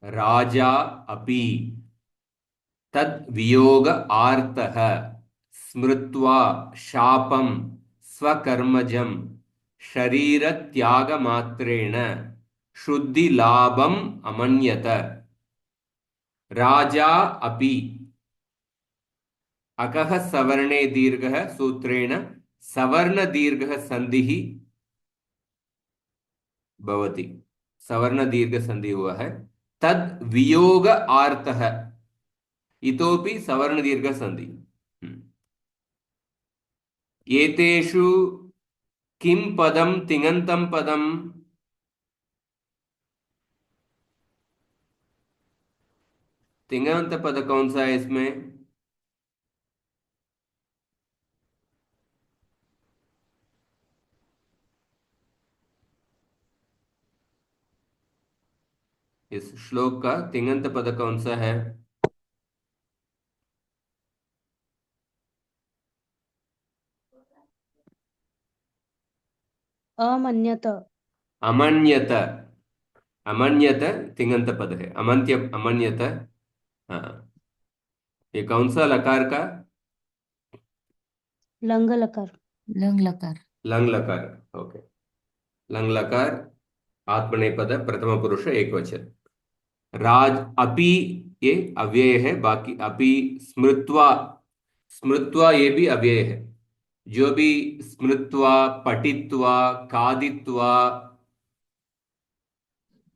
राजा अपि तद् वियोग आर्तः स्मृत्वा शापं स्वकर्मजं शरीर त्यागमात्रेण शुद्धि लाभम अमन्यत। राजा अपि अकः सवर्णे दीर्घः सूत्रेण सवर्ण दीर्घः संधिः भवति। सवर्ण दीर्घ संधि हुआ है। तद वियोग आर्तः इतोपि सवर्ण दीर्घ संधि। एतेषु किम पदम तिङन्तं पदम। तिङन्त पद कौन सा है इसमें? इस श्लोक का तिङन्त पद कौन सा है? अमन्यत। अमन्यत। अमन्यत तिङन्त पद है। अमन्त्य अमन्यत। हाँ, ये कौन सा लकार का? लंग लकार। लंग लकार। लंग लकार। ओके। लंग लकार आत्मनेपद प्रथम पुरुष एक वचन। राज अपि ये अव्यय है। बाकी अपि स्मृत्वा, स्मृत्वा ये भी अव्यय है। जो भी स्मृत्वा, पठित्वा, खादित्वा,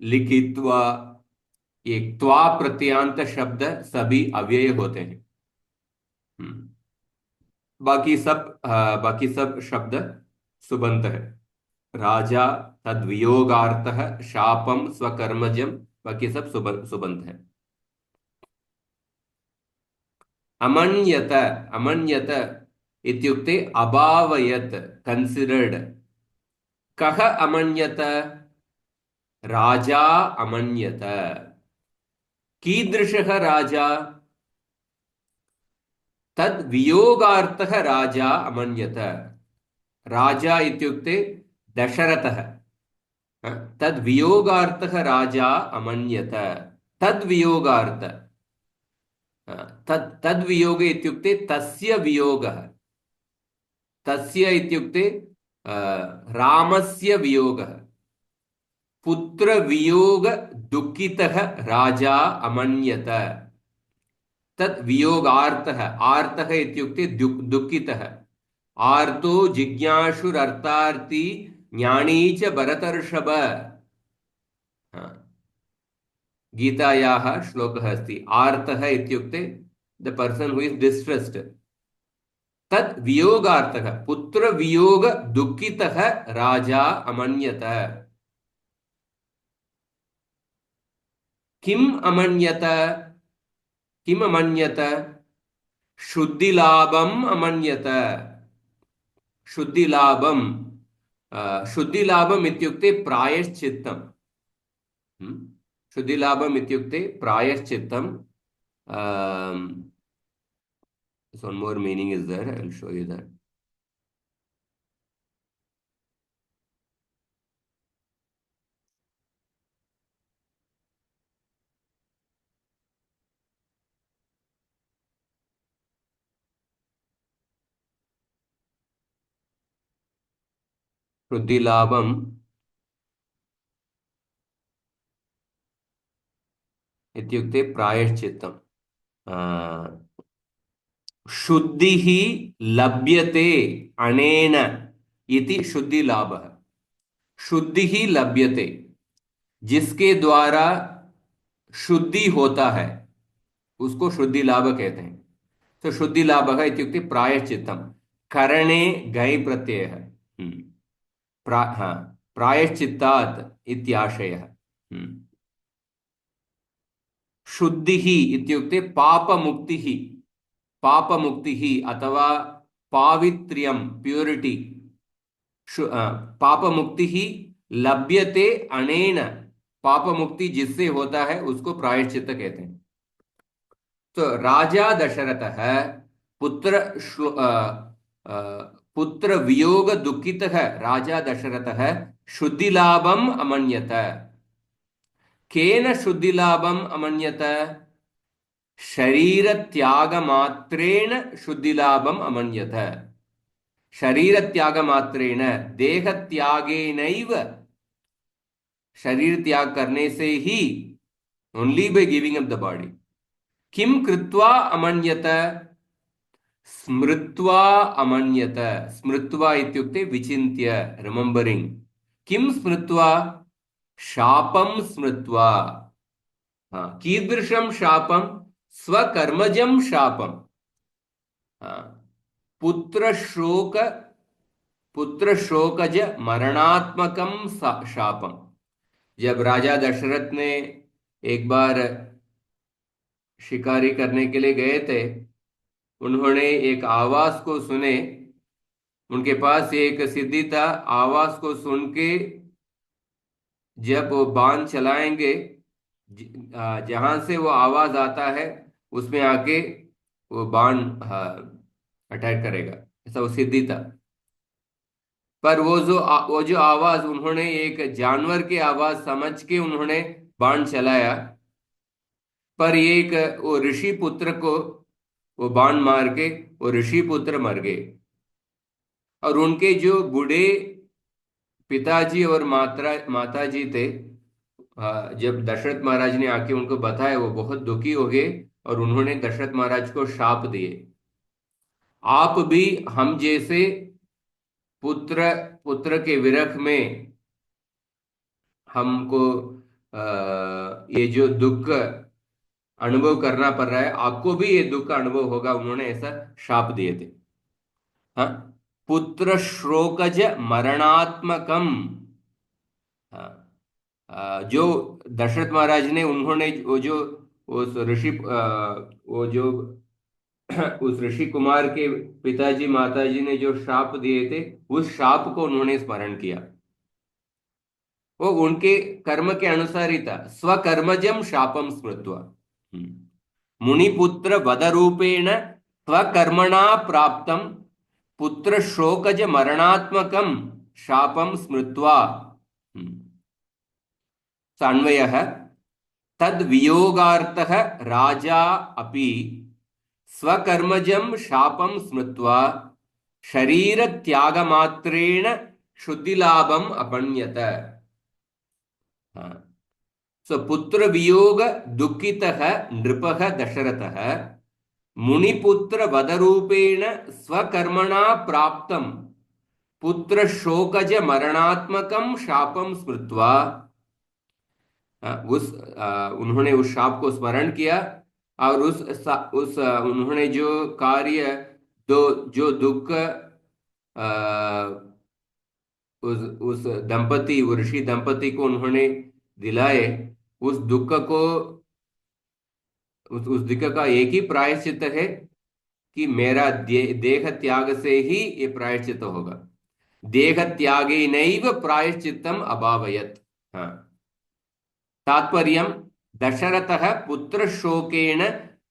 लिखित्वा, ये त्वा प्रत्यांत शब्द सभी अव्यय होते हैं। हम्म। बाकी सब शब्द सुबंत है। राजा तद्वियोगार्थः शापम स्वकर्मजम, बाकी सब सुबंत है। अमन्यत। अमन्यत इत्युक्ते अभावयत, कंसिडर्ड। कः अमन्यत? राजा अमन्यत। कीदृशः राजा? तद् वियोगार्थः राजा अमन्यत। राजा इत्युक्ते दशरथः। तद् वियोगार्थः राजा अमन्यत। तद् वियोगार्थ, तद् वियोग इत्युक्ते तस्य वियोगः। तस्य इत्युक्ते रामस्य वियोगः। पुत्र वियोग दुःखितः राजा अमन्यत। तत् वियोगार्थः। आर्तः इत्युक्ते दुःखितः। आर्तो जिज्ञासुरर्थार्थी ज्ञानी च भरतर्षभ। गीतायाः श्लोकः अस्ति। आर्तः इत्युक्ते the person who is distressed. तत् वियोगार्थः पुत्र वियोग दुःखितः राजा अमन्यत। किम अमन्यत? किम अमन्यत? शुद्धि लाभम अमन्यत। शुद्धि लाभम, शुद्धि लाभम इत्युक्ते प्रायश्चित्तम। शुद्धि लाभम इत्युक्ते प्रायश्चित्तम। One more meaning is there. I will show you that. शुद्धि लाभम इत्युक्ते प्रायश्चित्तम। शुद्धि ही लभ्यते अनेन इति शुद्धि लाभः। शुद्धि ही लभ्यते, जिसके द्वारा शुद्धि होता है उसको शुद्धि लाभ कहते हैं। तो शुद्धि लाभः इत्युक्ते प्रायश्चित्तम। करणे गै प्रत्ययः। हाँ, प्रायश्चित्तात् इत्याशयः। शुद्धिः इत्युक्ते पापमुक्तिः। पापमुक्तिः अथवा पावित्र्यं, प्यूरिटी। पापमुक्तिः लभ्यते अनेन। पापमुक्ति जिससे होता है उसको प्रायश्चित्त कहते हैं। तो राजा दशरथः पुत्र पुत्र वियोग दुःखितः राजा दशरथः शुद्धि लाभम अमन्यत। केन शुद्धिलाभम् अमन्यत? शरीर त्याग मात्रेण शुद्धिलाभम् अमन्यत। शरीर त्याग मात्रेण, देह त्यागेनैव, शरीर त्याग करने से ही, only by giving up the body. किम कृत्वा अमन्यत? स्मृत्वा अमन्यत। स्मृत्वा इत्युक्ते विचिन्त्य, रिमेम्बरिंग। किम स्मृत्वा? शापम स्मृत्वा। हाँ, कीदृशं शापम? स्वकर्मजं शापम। हाँ, पुत्र शोक, पुत्र शोकज मरणात्मकम शापम। जब राजा दशरथ ने एक बार शिकारी करने के लिए गए थे, उन्होंने एक आवाज को सुने। उनके पास एक सिद्धि था, आवाज को सुन के जब वो बाण चलाएंगे, जहां से वो आवाज आता है उसमें आके वो बाण अटैक करेगा, ऐसा वो सिद्धि था। पर वो जो आवाज, उन्होंने एक जानवर की आवाज समझ के उन्होंने बाण चलाया, पर एक वो ऋषि पुत्र को वो बाण मार के वो ऋषि पुत्र मर गए। और उनके जो बूढ़े पिताजी और माताजी थे, जब दशरथ महाराज ने आके उनको बताया, वो बहुत दुखी हो गए और उन्होंने दशरथ महाराज को शाप दिए, आप भी हम जैसे पुत्र पुत्र के विरह में हमको ये जो दुख अनुभव करना पड़ रहा है, आपको भी ये दुख का अनुभव होगा, उन्होंने ऐसा शाप दिए थे। हाँ, पुत्र श्लोकज मरणात्मकम। हाँ, जो दशरथ महाराज ने, उन्होंने वो जो उस ऋषि वो जो उस ऋषि कुमार के पिताजी माताजी ने जो श्राप दिए थे, उस श्राप को उन्होंने स्मरण किया। वो उनके कर्म के अनुसार ही था, स्वकर्मजम शापम स्मृत्वा। मुनिपुत्र वध रूपेण स्वकर्मणा प्राप्तम पुत्र शोकज मरणात्मकम शापम स्मृत्वा। अन्वयः तद वियोगार्थः राजा अपि स्वकर्मजं शापं स्मृत्वा शरीर त्यागमात्रेण शुद्धिलाभम् अपन्यत। सो पुत्र वियोग दुःखितः नृपः दशरथः मुनिपुत्र वधरूपेण स्वकर्मणा प्राप्तं पुत्र शोकज मरणात्मकं शापं स्मृत्वा, उन्होंने उस शाप को स्मरण किया और उन्होंने जो कार्य, जो दुख उस दंपति, वो ऋषि दंपति को उन्होंने दिलाए, उस दुख को, उस दुख का एक ही प्रायश्चित है कि मेरा देह त्याग से ही ये प्रायश्चित होगा। देह त्यागे नैव प्रायश्चित्तम अभावयत्। हाँ, तात्पर्य दशरथः पुत्र शोकेन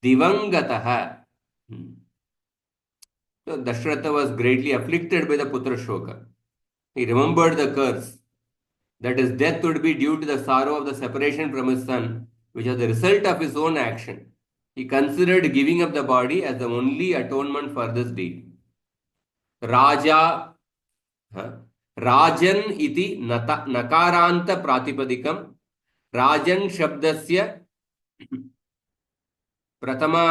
दिवंगतः। So Dasharatha was greatly afflicted by the putra shoka. He remembered the curse, that his death would be due to the sorrow of the separation from his son, which was the result of his own action. He considered giving up the body as the only atonement for this deed. Raja, Rajan iti nakaranta pratipadikam. Rajan shabdasya pratama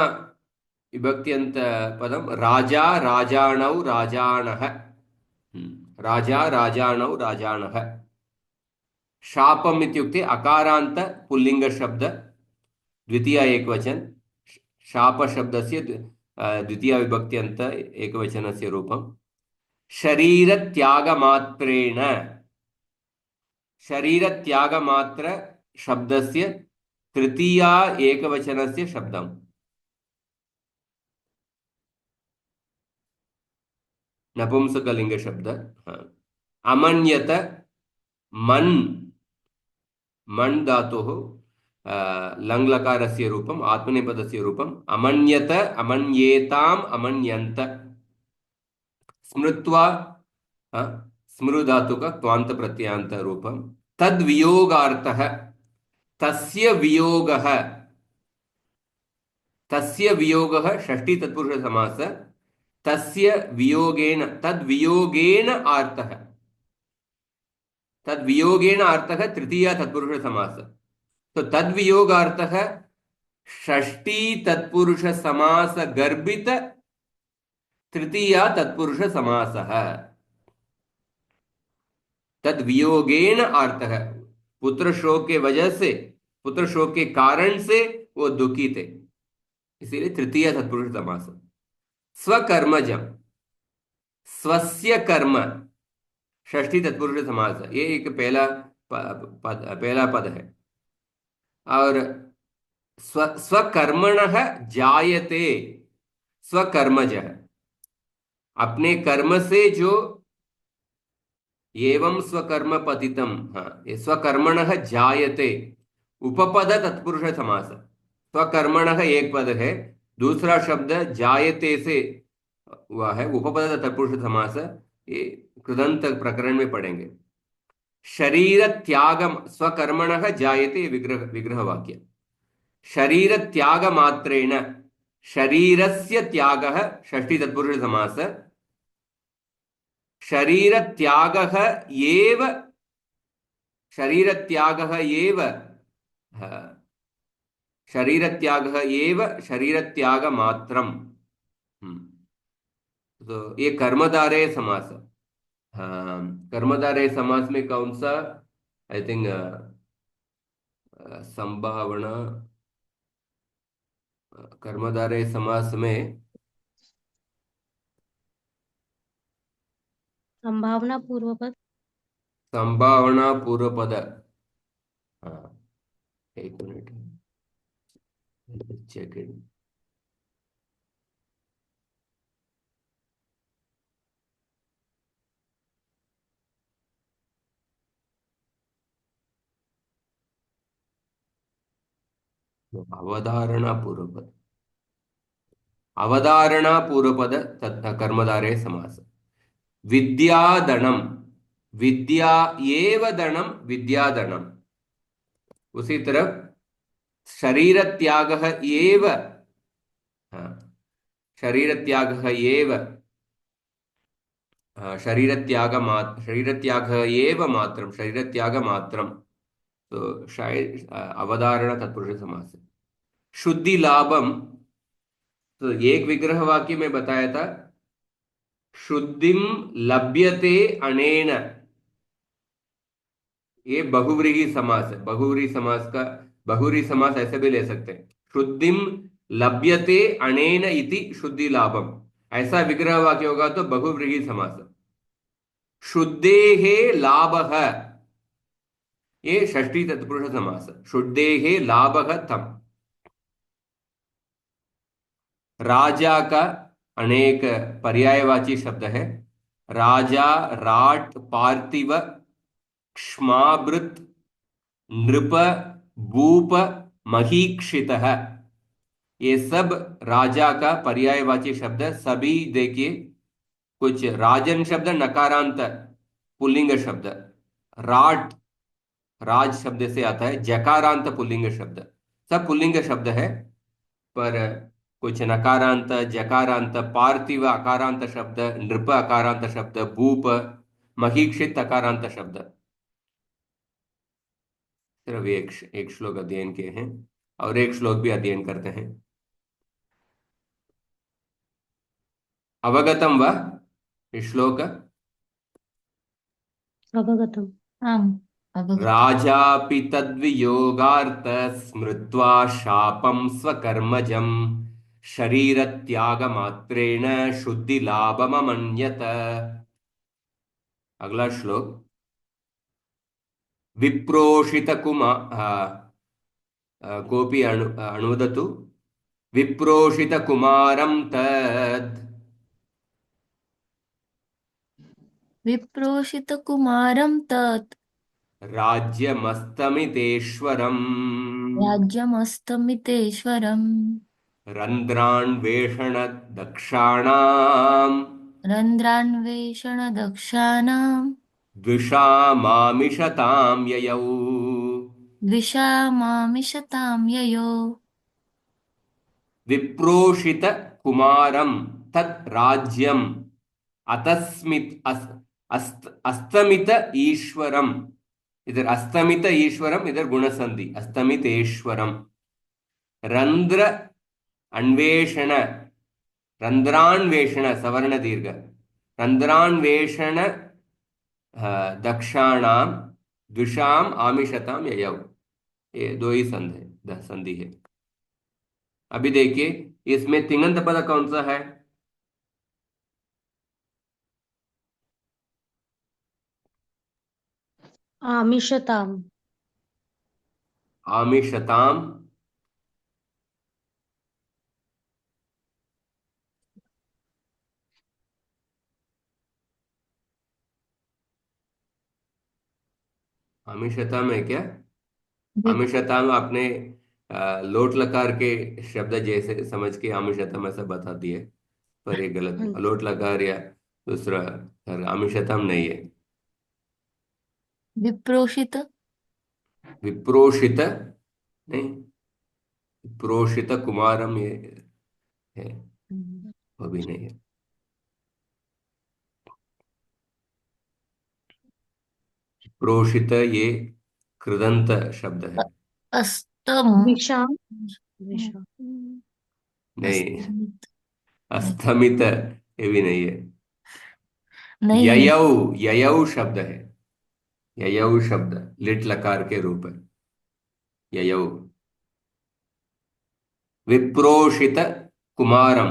विभक्त्यंत पदम राजा राजाणौ राजाणः। राजा राजाणौ राजाणः। शापम इत्युक्ते अकारांत pulling शब्द, द्वितीय एकवचन। शाप शब्दस्य द्वितीय विभक्त्यंत एकवचनस्य रूपम। शरीर त्याग मात्रेण, शरीर त्याग मात्र शब्दस्य तृतीय एकवचनस्य शब्दम। नपुंसकलिंग शब्द। अमन्यत, मन, मन धातुः लंग लकारस्य रूपम, आत्मनेपदस्य रूपम। अमन्यत, अमन्येताम, अमन्यन्त। स्मृत्वा, स्मृ धातु का त्वांत प्रत्यांत रूपम। तद वियोगार्थः, तस्य वियोगः, तस्य वियोगः षष्ठी तत्पुरुष समास, तस्य वियोगेन, तद्वियोगेन आर्तः, तद्वियोगेन आर्तः तृतीया तत्पुरुष समास। तो तद्वियोगार्थः षष्ठी तत्पुरुष समास गर्भित तृतीया तत्पुरुष समासः। तद वियोगेन आर्तः, पुत्र शोक के वजह से, पुत्र शोक के कारण से वो दुखी थे, इसीलिए तृतीय तत्पुरुष समास। स्वकर्मजम, स्वस्य कर्म, षष्ठी तत्पुरुष समास, ये एक पहला पद है। और स्वकर्मणः जायते, स्वकर्मजः, अपने कर्म से जो, एवं स्वकर्म पतितम, हाँ, ये स्वकर्मणः जायते, उपपद तत्पुरुष समास। स्वकर्मणः एक पद है, दूसरा शब्द जायते से हुआ है, उपपद तत्पुरुष समास, ये कृदंत प्रकरण में पढ़ेंगे। शरीर त्यागम, स्वकर्मणः जायते विग्रह, विग्रह वाक्य। शरीर त्याग मात्रेण, शरीरस्य त्यागः षष्ठी तत्पुरुष समास, शरीर त्यागः एव, शरीर त्यागः एव, शरीर त्यागः एव शरीर त्याग मात्रम। तो ये कर्मधारय समास। हाँ, कर्मधारय समास में कौन सा, आई थिंक संभावना, कर्मधारय समास में संभावना पूर्व पद। संभावना पूर्व पद। हाँ, एक मिनट, चेक इट। अवधारणा पूर्व पद, अवधारणा पूर्व पद तथा कर्मधारय समास। विद्याधनम, विद्या एव धनम, विद्याधनम। उसी तरफ शरीर त्यागः एव, हाँ, शरीर त्यागः एव, हाँ, शरीर त्याग मात्र, शरीर त्याग एव मात्रम, शरीर त्याग मात्रम। तो शायद अवधारणा तत्पुरुष समास है। शुद्धि लाभम, तो एक विग्रह वाक्य में बताया था, शुद्धिम लभ्यते अनेन, ये बहुव्रीहि समास है, बहुव्रीहि समास का, बहुव्रीहि समास ऐसे भी ले सकते हैं। शुद्धिम लभ्यते अनेन इति शुद्धि लाभम, ऐसा विग्रह वाक्य होगा तो बहुव्रीहि समास। शुद्धेः लाभः, ये षष्ठी तत्पुरुष समास, शुद्धेः लाभः तम। राजा का अनेक पर्यायवाची शब्द है, राजा, राट, पार्थिव, क्ष्माभृत, नृप, भूप, महीक्षितः, ये सब राजा का पर्यायवाची शब्द। सभी देखिए, कुछ राजन शब्द नकारांत पुल्लिंग शब्द, राट राज शब्द से आता है, जकारांत पुल्लिंग शब्द, सब पुल्लिंग शब्द है। पर कुछ नकारांत, जकारांत, पार्थिव अकारांत शब्द, नृप अकारांत शब्द, भूप, महीक्षित अकारांत शब्द। सिर्फ एक श्लोक अध्ययन किए हैं, और एक श्लोक भी अध्ययन करते हैं। अवगतम वा श्लोक? अवगतम। आम् अवगतम्। राजापि तद्वियोगार्थ स्मृत्वा शापं स्वकर्मजं शरीरत्यागमात्रेण शुद्धिलाभममन्यत। अगला श्लोक। विप्रोषित कोऽपि अनुवदतु। विप्रोषित कुमारं तद्, विप्रोषितकुमारं तत् राज्यमस्तमितेश्वरम् राज्यमस्तमितेश्वरम् रन्ध्रान्वेषण दक्षाणाम् रन्ध्रान्वेषणदक्षाणां द्विषामामिषतां ययौ। द्विषामामिषतां ययो विप्रोषित कुमारम तत् राज्यम अस्तमित ईश्वरम, इधर अस्तमित ईश्वरम, इधर गुण संधि अस्तमितेश्वरम। रंध्र अन्वेषण, रंध्रान्वेषण सवर्ण दीर्घ, रंध्रान्वेषण दक्षाणाम द्विषाम आमिषताम ययौ, ये दो ही संधि है। अभी देखिए इसमें तिङंत पद कौन सा है? आमिषताम। आमिषताम, आमिषताम है क्या? विप आमिषताम आपने लोट लकार के शब्द जैसे समझ के आमिषताम ऐसा बता दिए, पर ये गलत हाँ है। जी। लोट लकार या दूसरा आमिषताम नहीं है। विप्रोषित विप्रोषित नहीं, विप्रोषित कुमारम ये है, वो भी नहीं है। प्रोषित ये कृदंत शब्द है। अस्तम विषाम। विषाम। नहीं, अस्तमित नहीं अस्तमित ये भी नहीं है। नहीं है। ययौ, ययौ शब्द है। ययौ शब्द लिट लकार के रूप है। ययौ विप्रोषित कुमारम।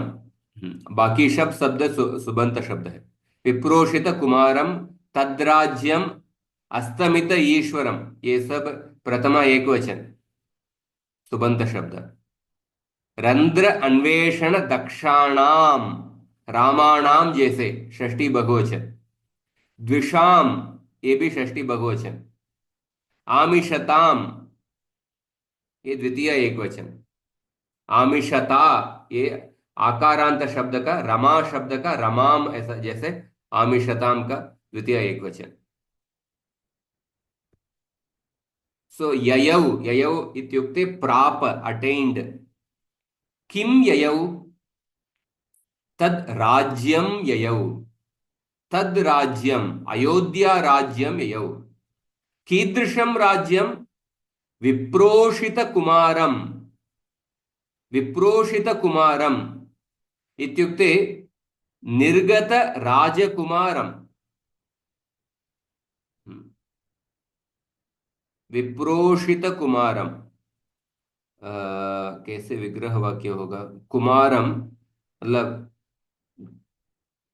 बाकी शब्द सुबंत शब्द है। विप्रोषित कुमारम तद्राज्यम अस्तमित ईश्वरम, ये सब प्रथमा एकवचन सुबंत शब्द। रंध्र अन्वेषण दक्षाणाम, रामाणाम जैसे षष्ठी बहुवचन। द्विषाम, ये भी षष्ठी बहुवचन। आमिषताम, ये द्वितीय एकवचन। आमिषता, ये आकारांत शब्द का, रमा शब्द का रमाम ऐसा जैसे आमिषताम का द्वितीय एकवचन। सो ययौ, ययौ इत्युक्ते प्राप, अटेन्ड। किम ययौ? तद राज्यम ययौ, तद राज्यम अयोध्या राज्यम ययौ। कीदृशम राज्यम? विप्रोषित कुमारम, विप्रोषित कुमारम इत्युक्ते निर्गत राजकुमारम। विप्रोषित कुमारम, कैसे विग्रह वाक्य होगा? कुमारम मतलब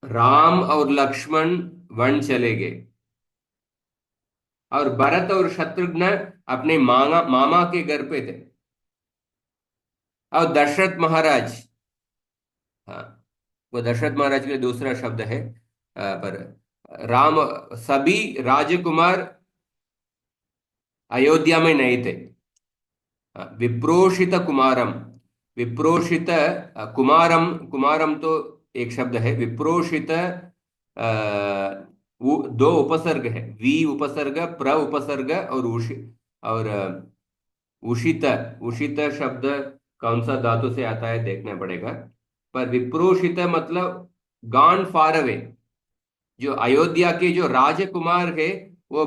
राम और लक्ष्मण वन चले गए और भरत और शत्रुघ्न अपने मामा के घर पे थे। और दशरथ महाराज, हाँ, वो दशरथ महाराज के लिए दूसरा शब्द है। पर राम, सभी राजकुमार अयोध्या में नहीं थे। विप्रोषित कुमारम, विप्रोषित कुमारम, कुमारम तो एक शब्द है। विप्रोषित दो उपसर्ग है, वी उपसर्ग, प्र उपसर्ग और उषि, और उषित। उषित शब्द कौन सा धातु से आता है देखना पड़ेगा। पर विप्रोषित मतलब गॉन फार अवे। जो अयोध्या के जो राजकुमार है वो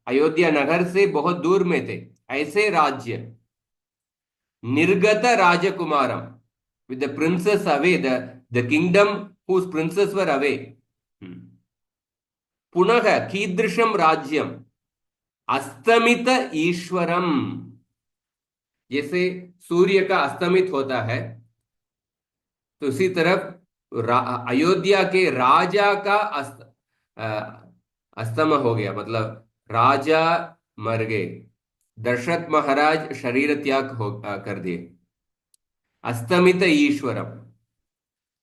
अयोध्या नगर से बहुत दूर में थे, ऐसे राज्य। निर्गत राजकुमारम, with the princess away, the kingdom whose princes were away. पुनः कीदृशम राज्यम? अस्तमित ईश्वरम, जैसे सूर्य का अस्तमित होता है तो उसी तरफ अयोध्या के राजा का अस्तम हो गया, मतलब राजा मर गए। दशरथ महाराज शरीर त्याग कर दिए। अस्तमित ईश्वरम,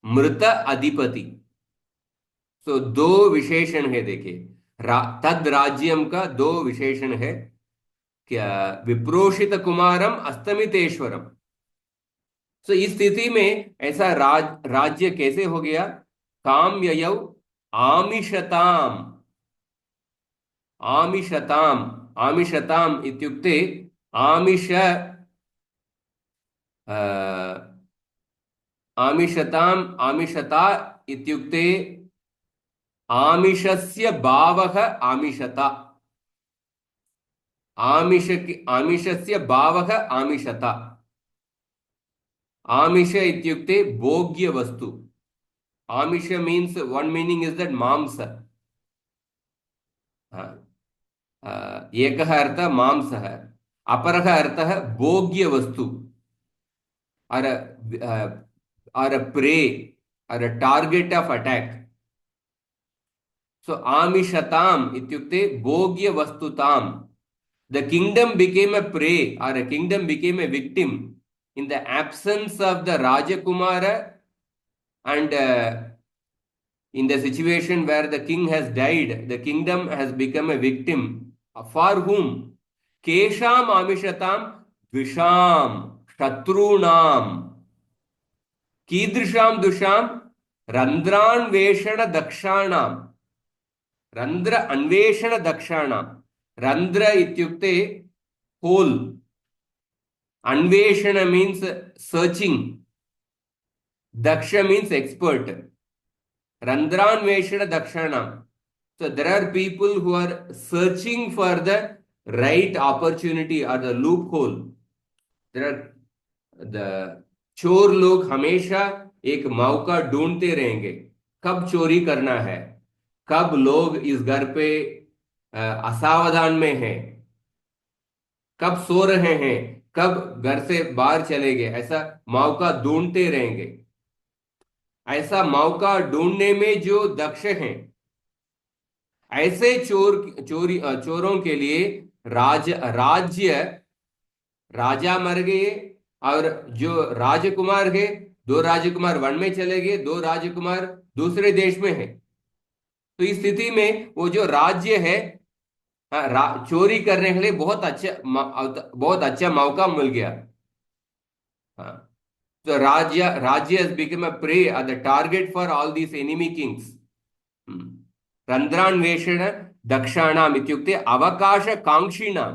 मृत अधिपति। तो दो विशेषण है देखिए, तद राज्यम का दो विशेषण है क्या? विप्रोषित कुमारम, अस्तमितेश्वरम। तो इस स्थिति में ऐसा राज्य कैसे हो गया? काम ययौ आमिषताम, आमिषताम आमिषताम् इत्युक्ते आमिष आमिषताम् आमिषता इत्युक्ते आमिषस्य भावः आमिषता आमिषस्य भावः आमिषता आमिष इत्युक्ते भोग्य वस्तु आमिष means one meaning is that मांस एकः अर्थः मांसः अपरः अर्थः भोग्य वस्तु or a prey or a target of attack. So amishatam ityukte bhogya vastutam. The kingdom became a prey or a kingdom became a victim in the absence of the Rajakumara and in the situation where the king has died, the kingdom has become a victim. For whom? Kesham amishatam visham shatrunam. कीदृशां दुषां रंध्रान्वेषण दक्षाणां रंध्र अन्वेषण दक्षाणां रंध्र इत्युक्ते hole अन्वेषण means searching दक्ष means expert रंध्रान्वेषण दक्षाणां so there are people who are searching for the right opportunity or the loophole there are the चोर लोग हमेशा एक मौका ढूंढते रहेंगे कब चोरी करना है कब लोग इस घर पे असावधान में हैं कब सो रहे हैं कब घर से बाहर चले गए ऐसा मौका ढूंढते रहेंगे ऐसा मौका ढूंढने में जो दक्ष हैं ऐसे चोरों के लिए राज्य राजा मर गए और जो राजकुमार है 2 राजकुमार वन में चले गए 2 राजकुमार दूसरे देश में है तो इस स्थिति में वो जो राज्य है चोरी करने के लिए बहुत अच्छा मौका मिल गया तो राज्य has become a prey or the target for all these enemy kings रंध्रान्वेषण दक्षाणाम इत्युक्ते अवकाश कांक्षिणाम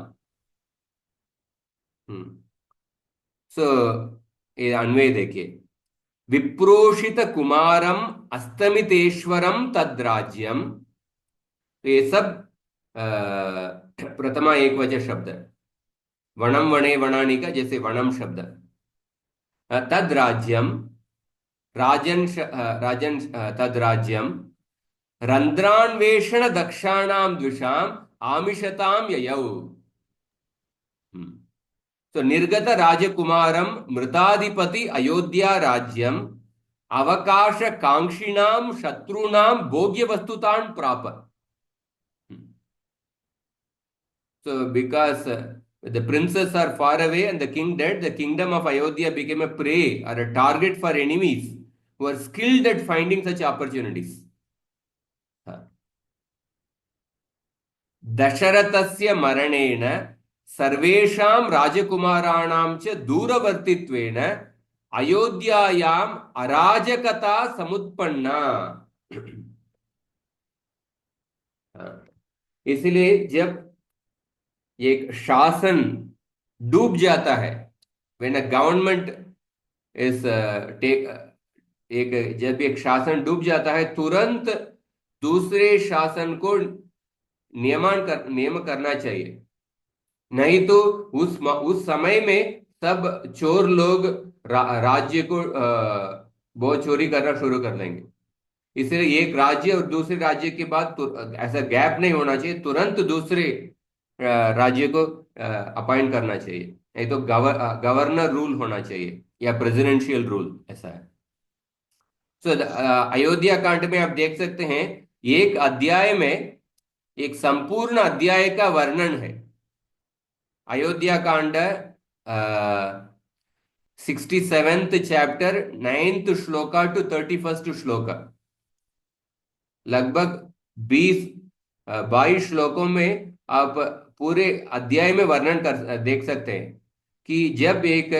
सो ये अन्वय देखिए विप्रोषित कुमारम अस्तमितेश्वरम तद्राज्यम तो ये सब प्रथमा एकवचन शब्द वणम वणे वणानि का जैसे वणम शब्द तद्राज्यम राजन तद्राज्यम रंध्रान्वेषण दक्षाणाम द्विषाम आमिषताम ययौ तो निर्गत राजकुमारम मृताधिपति अयोध्या राज्यम अवकाश कांक्षिणाम शत्रुणाम भोग्य वस्तुतान प्राप so because the princes are far away and the king dead the kingdom of Ayodhya became a prey or a target for enemies who are skilled at finding such opportunities दशरथस्य मरणेन सर्वेषां राजकुमाराणां च दूरवर्तित्वेन अयोध्यायाम् अराजकता समुत्पन्ना इसलिए जब एक शासन डूब जाता है when a government is जब एक शासन डूब जाता है तुरंत दूसरे शासन को नियम करना चाहिए नहीं तो उस समय में सब चोर लोग राज्य को बहुत चोरी करना शुरू कर देंगे इसलिए एक राज्य और दूसरे राज्य के बाद ऐसा गैप नहीं होना चाहिए तुरंत दूसरे राज्य को अपॉइंट करना चाहिए नहीं तो गवर्नर रूल होना चाहिए या प्रेसिडेंशियल रूल ऐसा है सो अयोध्या कांड में आप देख सकते हैं एक अध्याय में एक संपूर्ण अध्याय का वर्णन है अयोध्या कांड 67th chapter 9th shloka to 31st shloka लगभग 22 श्लोकों में आप पूरे अध्याय में वर्णन देख सकते हैं कि जब एक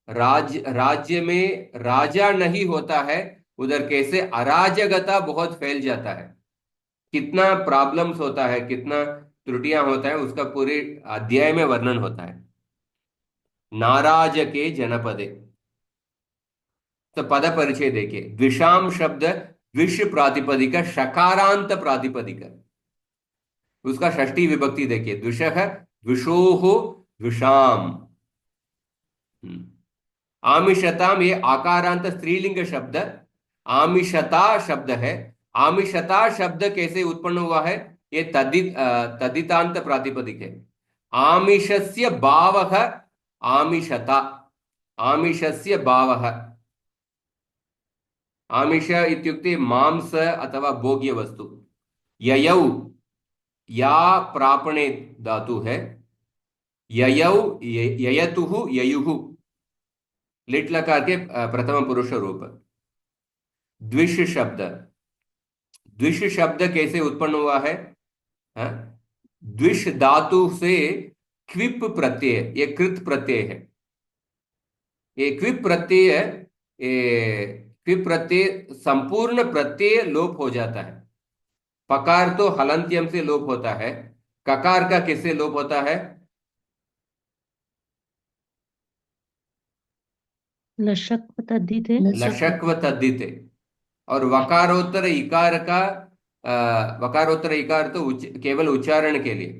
राज्य में राजा नहीं होता है उधर कैसे अराजकता बहुत फैल जाता है कितना प्रॉब्लम्स होता है कितना त्रुटियां होता है उसका पूरे अध्याय में वर्णन होता है। नाराजके जनपदे। तो पद परिचय देखिए, द्विषाम शब्द द्विष प्रातिपदिक शकारांत प्रातिपदिक, उसका षष्ठी विभक्ति देखिए, द्विषः द्विषोः द्विषाम। आमिषताम ये आकारांत स्त्रीलिंग शब्द, आमिषता शब्द है। आमिषता शब्द कैसे उत्पन्न हुआ है? ये तदितांत प्रातिपदिक है। आमिषस्य भावः आमिषता, आमिषस्य भावः। आमिष इत्युक्ते मांस अथवा भोग्य वस्तु। ययौ या प्रापणे धातु है। ययौ ययतुः ययुः, लिट लकार के प्रथम पुरुष रूप। द्विष शब्द, द्विष शब्द कैसे उत्पन्न हुआ है? हाँ? द्विष धातु से क्विप प्रत्यय, ये कृत प्रत्यय है। ये क्विप प्रत्यय, क्विप प्रत्यय संपूर्ण प्रत्यय लोप हो जाता है। पकार तो हलंत्यम से लोप होता है, ककार का किससे लोप होता है? लशक्व तद्धिते। लशक्व तद्धिते। और वकारोत्तर इकार का वकारोत्तर इकार तो केवल उच्चारण के लिए,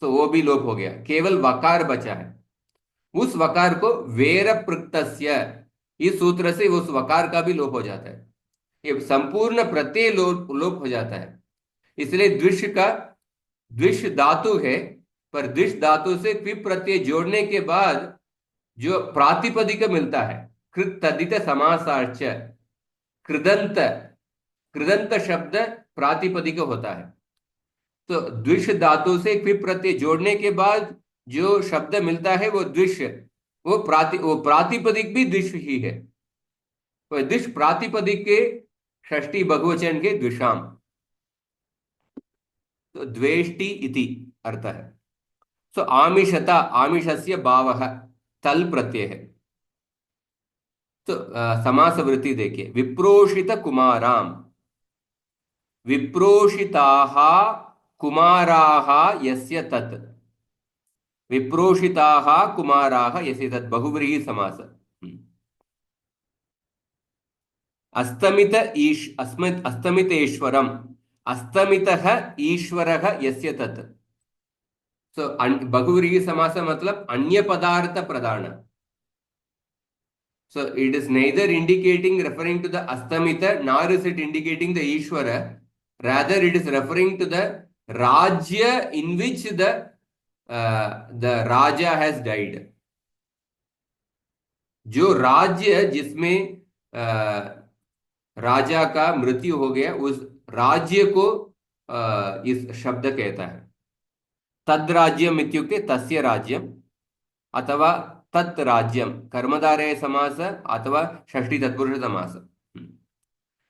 तो वो भी लोप हो गया, केवल वकार बचा है। उस वकार को वेर प्रत्यय, इस सूत्र से उस वकार का भी लोप हो जाता है। ये संपूर्ण प्रत्यय लोप हो जाता है। इसलिए द्विष का, द्विष धातु है, पर द्विष धातु से क्विप प्रत्यय जोड़ने के बाद जो प्रातिपदिक मिलता है, कृत तद्धित समासार्च, कृदंत, कृदंत शब्द प्रातिपदिक होता है। तो द्विष धातु से क्विप प्रत्यय जोड़ने के बाद जो शब्द मिलता है वो द्विष, वो प्रातिपदिक भी द्विष ही है। तो द्विष प्रातिपदिक के षष्ठी बहुवचन के द्विषाम, तो द्वेष्टि इति अर्थ है। सो आमिषता, आमिषस्य भावः तल प्रत्यय है। तो समास वृत्ति देखिए, विप्रोषित कुमाराम, विप्रोषिताः कुमाराः यस्य तत्, विप्रोषिताः कुमाराः यस्य तत् बहुव्रीहि समास। अस्तमित अस्तमितेश्वरम, अस्तमितः ईश्वरः यस्य तत्। सो बहुव्रीहि समास मतलब अन्य पदार्थ प्रदान। So it is neither indicating referring to the Astamita nor is it indicating the Ishvara. Rather, it is referring to the Rajya in which the Raja has died. जो राज्य जिसमें राजा का मृत्यु हो गया, उस राज्य को इस शब्द कहता है। तद राज्यम इत्युक्ते तस्य राज्यम अथवा तत् राज्यम, कर्मधारय समास अथवा षष्ठी तत्पुरुष समास।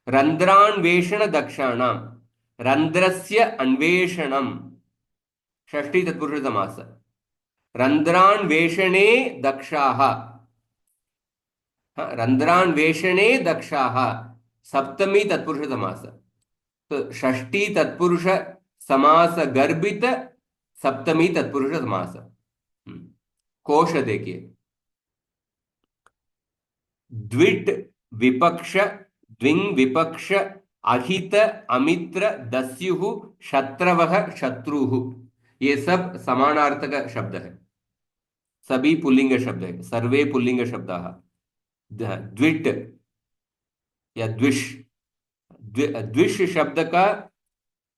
रंध्रान्वेषण दक्षाणाम, रंध्रस्य अन्वेषणम षष्ठी तत्पुरुष समास। रंध्रान्वेषणे दक्षाः, रंध्रान्वेषणे दक्षाः सप्तमी तत्पुरुष समास। तो षष्ठी तत्पुरुष समास गर्भित सप्तमी तत्पुरुष समास। कोश देखिए, द्विट विपक्ष, द्विंग विपक्ष, अहित अमित्र, दस्युः, शत्रवः, शत्रुः, ये सब समानार्थक शब्द है, सभी पुल्लिंग शब्द है, सर्वे पुल्लिंग शब्दाः। द्विट या द्विष, द्विष शब्द का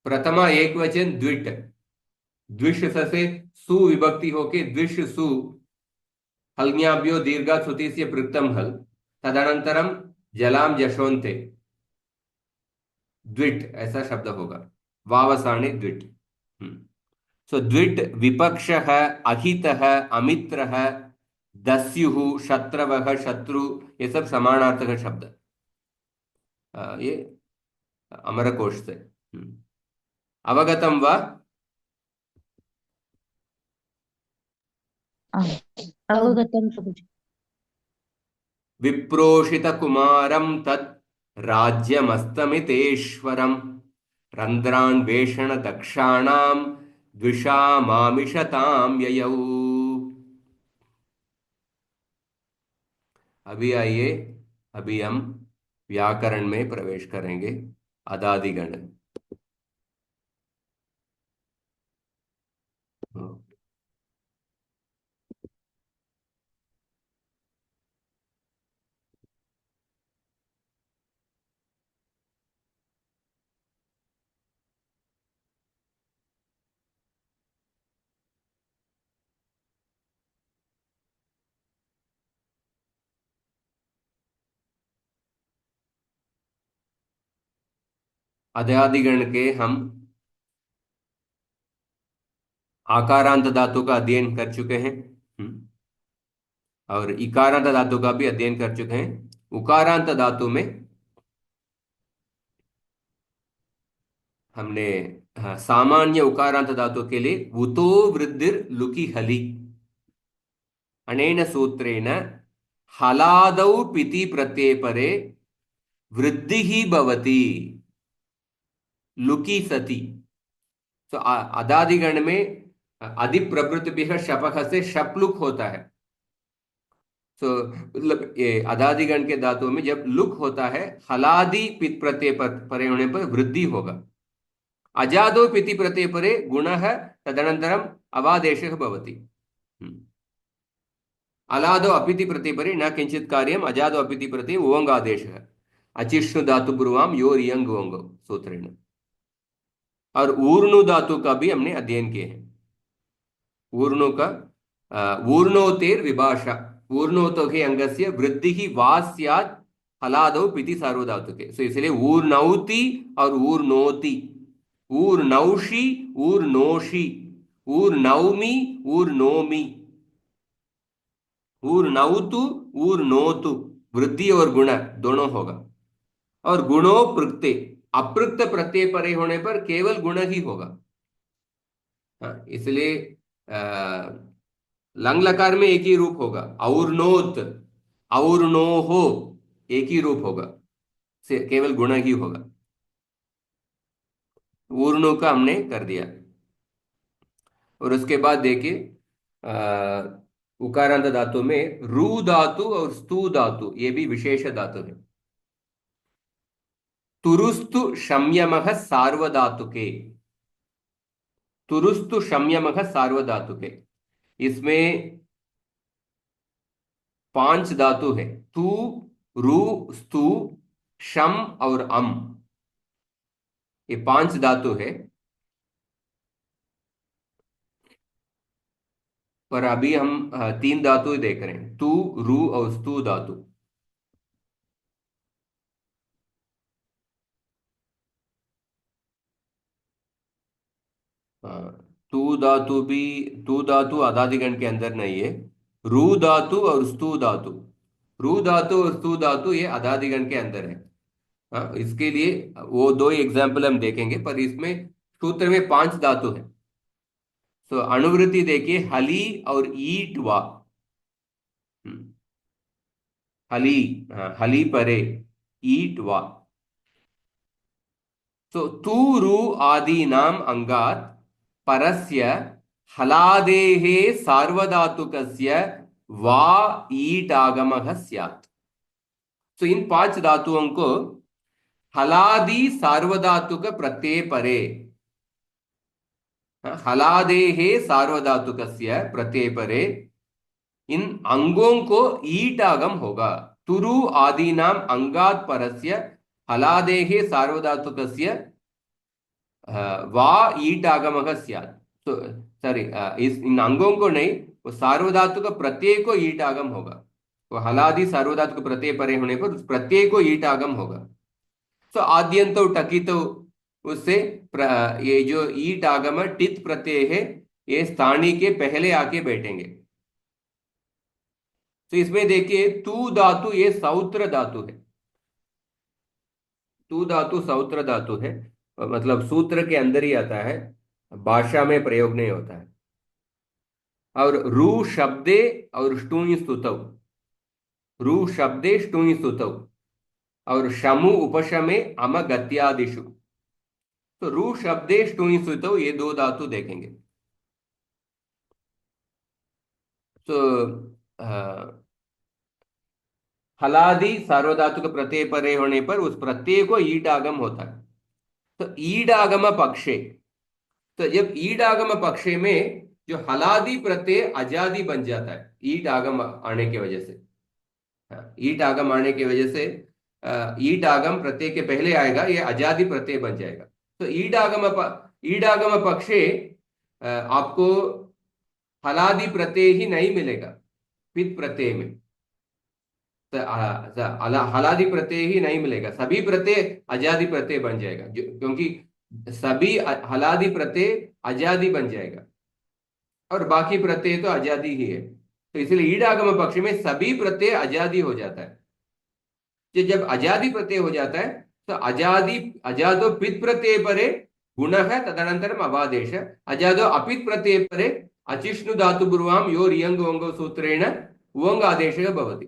प्रथमा एक वचन द्विट, द्विष से सु विभक्ति होके द्विष सु, हल्न्याभ्यो दीर्घा सुतिस्य पृक्तम हल, तदनंतरम जलाम जशोन्ते, द्विट ऐसा शब्द होगा, वावसाने द्विट। सो द्विट विपक्षः, अहितः, अमित्रः, दस्युः, शत्रवः, शत्रु, ये सब समानार्थक शब्द, ये अमरकोश से। अवगतम वा? अवगतम प्रभुजी। विप्रोषित कुमारम तत् राज्यमस्तमितेश्वरम, रंध्रान्वेषण दक्षाणाम द्विषामामिषतां ययौ। अभी आइए, अभी हम व्याकरण में प्रवेश करेंगे। अदादिगण। अदादिगण के हम आकारांत धातु का अध्ययन कर चुके हैं। और इकारांत धातु का भी अध्ययन कर चुके हैं। उकारांत धातु में हमने सामान्य उकारांत धातु के लिए उतो वृद्धिर लुकी हलि अनेन सूत्रेण हलादौ पिति प्रत्यय परे वृद्धि ही भवति लुकी सति। तो अदादिगण में अधिप्रभृतिभिः शपथ से शपलुक होता है। तो मतलब ये अदादिगण के धातुओं में जब लुक होता है हलादि पित प्रत्यय परे होने पर वृद्धि होगा। अजादो पिति प्रत्यय परे गुणः तदनन्तरम् अवादेशः भवति। अलादो अपिति प्रत्यय परे न किंचित कार्यम अजादो अपिति प्रत्यय ओंगादेशः अचिष्णु धातु ब्रुवाम योर यंग ओंग सूत्रेण। और ऊर्णु धातु का भी हमने अध्ययन किए हैं। ऊर्णु का ऊर्णोतेर विभाषा ऊर्णोतो के अंगस्य वृद्धि ही वा स्यात् हलादो पिति सार्वधातुके। सो इसलिए ऊर्णौति और ऊर्णोति, ऊर्णौषि, ऊर्णोषि, ऊर्णौमि, ऊर्णोमि, ऊर्णौतु, ऊर्णोतु, वृद्धि और गुण दोनों होगा। और गुणो प्रत्यय अपृक्त प्रत्यय परे होने पर केवल गुण ही होगा। हाँ, इसलिए लंग लकार में एक ही रूप होगा। और्नोत, और्णोहो एक ही रूप होगा, से केवल गुण ही होगा। ऊर्णो का हमने कर दिया। और उसके बाद देखिए उकारांत धातु में रू धातु और स्तु धातु ये भी विशेष धातु है। तुरुस्तु शम्यमः सार्वधातुके, तुरुस्तु शम्यमः सार्वधातुके। इसमें 5 धातु है। तु, रु, स्तु, शम और अम, ये 5 धातु है। पर अभी हम 3 धातु देख रहे हैं, तु, रु और स्तु धातु। तु धातु भी, तु धातु अदादिगण के अंदर नहीं है। रु धातु और स्तु धातु, रु धातु और स्तु धातु ये अदादिगण के अंदर है। इसके लिए वो 2 एग्जाम्पल हम देखेंगे, पर इसमें सूत्र में 5 धातु है। तो अनुवृत्ति देखिए, हली और ईट वा, हली, हली परे ईट वा। तो तू रु आदि नाम अंगात परस्य हलादेः सार्वधातुकस्य वा ईट आगमः स्यात्। तो इन 5 धातुओं को हलादि सार्वधातुक प्रत्यय परे, हलादेः सार्वधातुकस्य प्रत्यय परे इन अंगों को ईट आगम होगा। तुरु आदि नाम अंगात परस्य हलादेः सार्वधातुकस्य वा ईट आगमः स्यात्। तो सॉरी, इस इन अंगों को नहीं, वो सार्वधातुक प्रत्यय को ईट आगम होगा। वो हलादि सार्वधातुक प्रत्यय परे होने पर उस प्रत्यय को ईट आगम होगा। तो आद्यंतो टकितो, उससे ये जो ईट आगम टित प्रत्यय है ये स्थानीय के पहले आके बैठेंगे। तो इसमें देखिए तू धातु ये सौत्र धातु है। तू धातु सौत्र धातु है, मतलब सूत्र के अंदर ही आता है, भाषा में प्रयोग नहीं होता है। और रू शब्दे और ष्टुञ् स्तुतौ, रू शब्दे ष्टुञ् स्तुतौ और शमु उपशमे अम गत्यादिषु। तो रू शब्दे ष्टुञ् स्तुतौ ये 2 धातु देखेंगे। तो हलादि सार्वधातुक प्रत्यय परे होने पर उस प्रत्यय को ईड आगम होता है। तो ईड आगम पक्षे, तो जब ईड आगम पक्षे में जो हलादि प्रत्यय अजादि बन जाता है ईड आगम आने की वजह से। हाँ, ईट आगम आने की वजह से ईट आगम प्रत्यय के पहले आएगा, ये अजादि प्रत्यय बन जाएगा। तो ईड आगम पक्षे आपको हलादि प्रत्यय ही नहीं मिलेगा पित प्रत्यय में। तो हलादि प्रत्यय ही नहीं मिलेगा, सभी प्रत्यय अजादि प्रत्यय बन जाएगा, क्योंकि सभी हलादि प्रत्यय अजादि बन जाएगा और बाकी प्रत्यय तो अजादि ही है। तो इसलिए ईड आगम पक्ष में सभी प्रत्यय अजादि हो जाता है। कि जब अजादि प्रत्यय हो जाता है तो अजादो पित प्रत्यय परे गुण है, तदनंतरम अवादेश। अजादो अपित प्रत्यय परे अचिष्णु धातु पूर्वाम यो रियंग वंग सूत्रेण वंग आदेश भवति।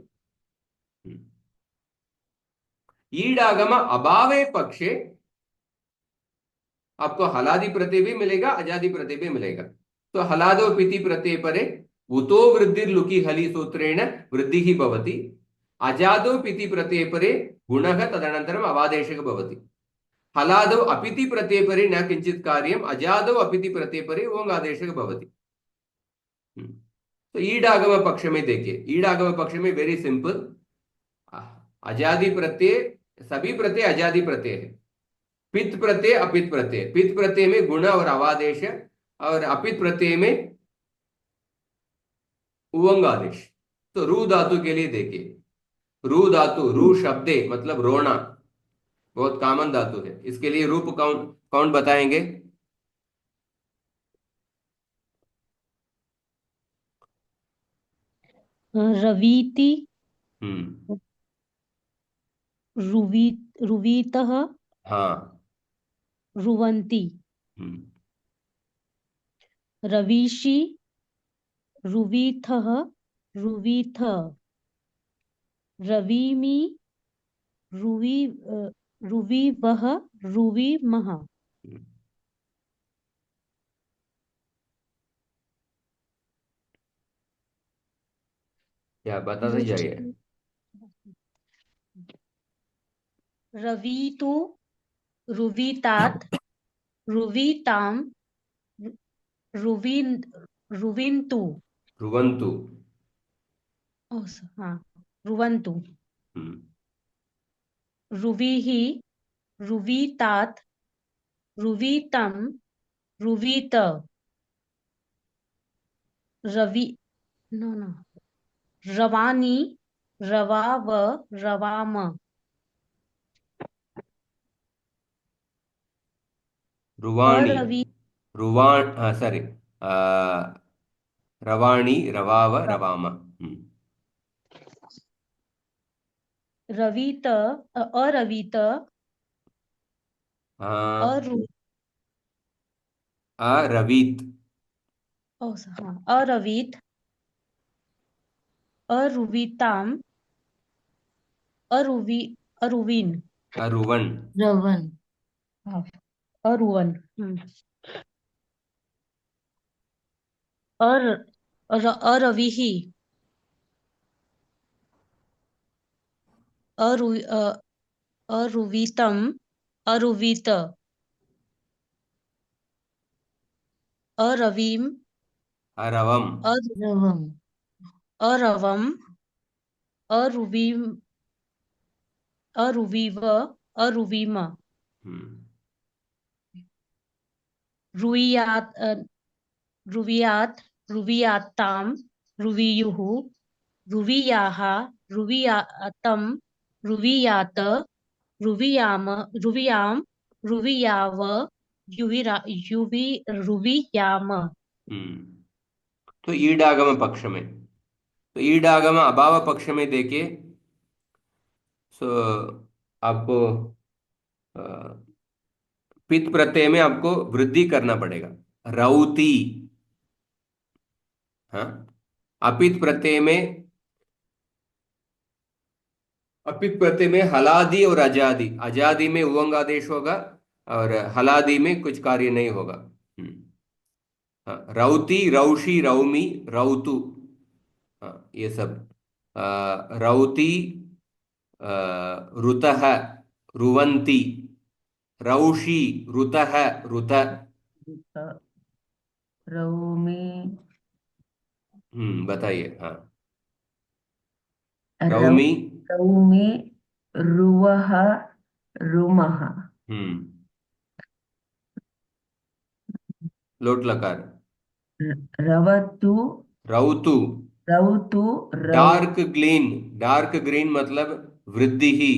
ईडागम अभावे पक्षे आपको हलादि प्रत्यय भी मिलेगा, अजादि प्रत्यय भी मिलेगा। तो हलादो पिति प्रत्यय परे उतो वृद्धिर लुकी हली सूत्रेण वृद्धि ही भवति। अजादो पिति प्रत्यय परे गुणः तदनंतरम अवादेशः भवति। हलादो अपिति प्रत्यय परे न किंचित कार्यम, अजादो अपिति प्रत्यय परे ओंग आदेशः भवति। तो ईड आगम पक्ष में देखिए, ईड आगम पक्ष में वेरी सिंपल, अजादि प्रत्यय, सभी प्रत्यय अजादि प्रत्यय है। पित प्रत्यय अपित प्रत्यय, पित प्रत्यय में गुण और अवादेश और अपित प्रत्यय में उवंग आदेश। तो रू धातु के लिए देखिए, रू धातु, रू शब्दे मतलब रोना, बहुत कॉमन धातु है। इसके लिए रूप कौन कौन बताएंगे? रवीति, हम्म। रुवी रुवीतः, हाँ। रुवन्ति। हम्म। रवीषि, रुवीथः, रुवीथ। रवीमि, रुवी रुवीवः, रुवीमः। हम्म। क्या बताते जाइए। रवीतु, रुवीतात्, रुवीताम्, रुवीन् रुविन्तु। रुवंतु। हाँ, रुवन्तु। हम्म। रुवीहि, रुवीतात्, रुवीतं, रुवीत। रवि नो नो रवानी, रवाव, रवाम। रुवाणी, अरवि, रुवाण, हाँ सॉरी, रवाणी, रवाव, रवाम। रवित, अरवित, हाँ। अरु अरवित। हाँ, अरवित, अरुविताम, अरुवि अरुविन। अरुवन। रवन। हाँ, अरुवन। अर अरविहि, अरु अरुवितम, अरुवित। अरविम, अरवम। रवम। अरवम, अरुविम, अरुविव, अरुविम। हम्म। रुइयात, रुवियात, रुवियाताम, रुवियुः, रुवियाः, रुवियातम, रुवियात, रुवियाम, रुवियाम, रुवियाव, रुवियाम। हम्म। तो ईडागम पक्ष में, तो ईडागम अभाव पक्ष में देखिए, सो आपको अ, पित प्रत्यय में आपको वृद्धि करना पड़ेगा, रौती। हाँ। अपित प्रत्यय में, अपित प्रत्यय में हलादि और अजादि, अजादि में उवंग आदेश होगा और हलादि में कुछ कार्य नहीं होगा। हाँ, रौती, रौषि, रौमी, रौतु। हाँ, ये सब। रौती, ऋतः, रुवन्ति, रौषि, ऋतः, ऋत। ऋत, रौमि, बताइए। हाँ, रौ, रौमि। रौमि, रुवः, रुमः, हम्म लोट लकार। रवतु, रौतु, रौतु, रौ, डार्क ग्रीन। डार्क ग्रीन मतलब वृद्धि ही,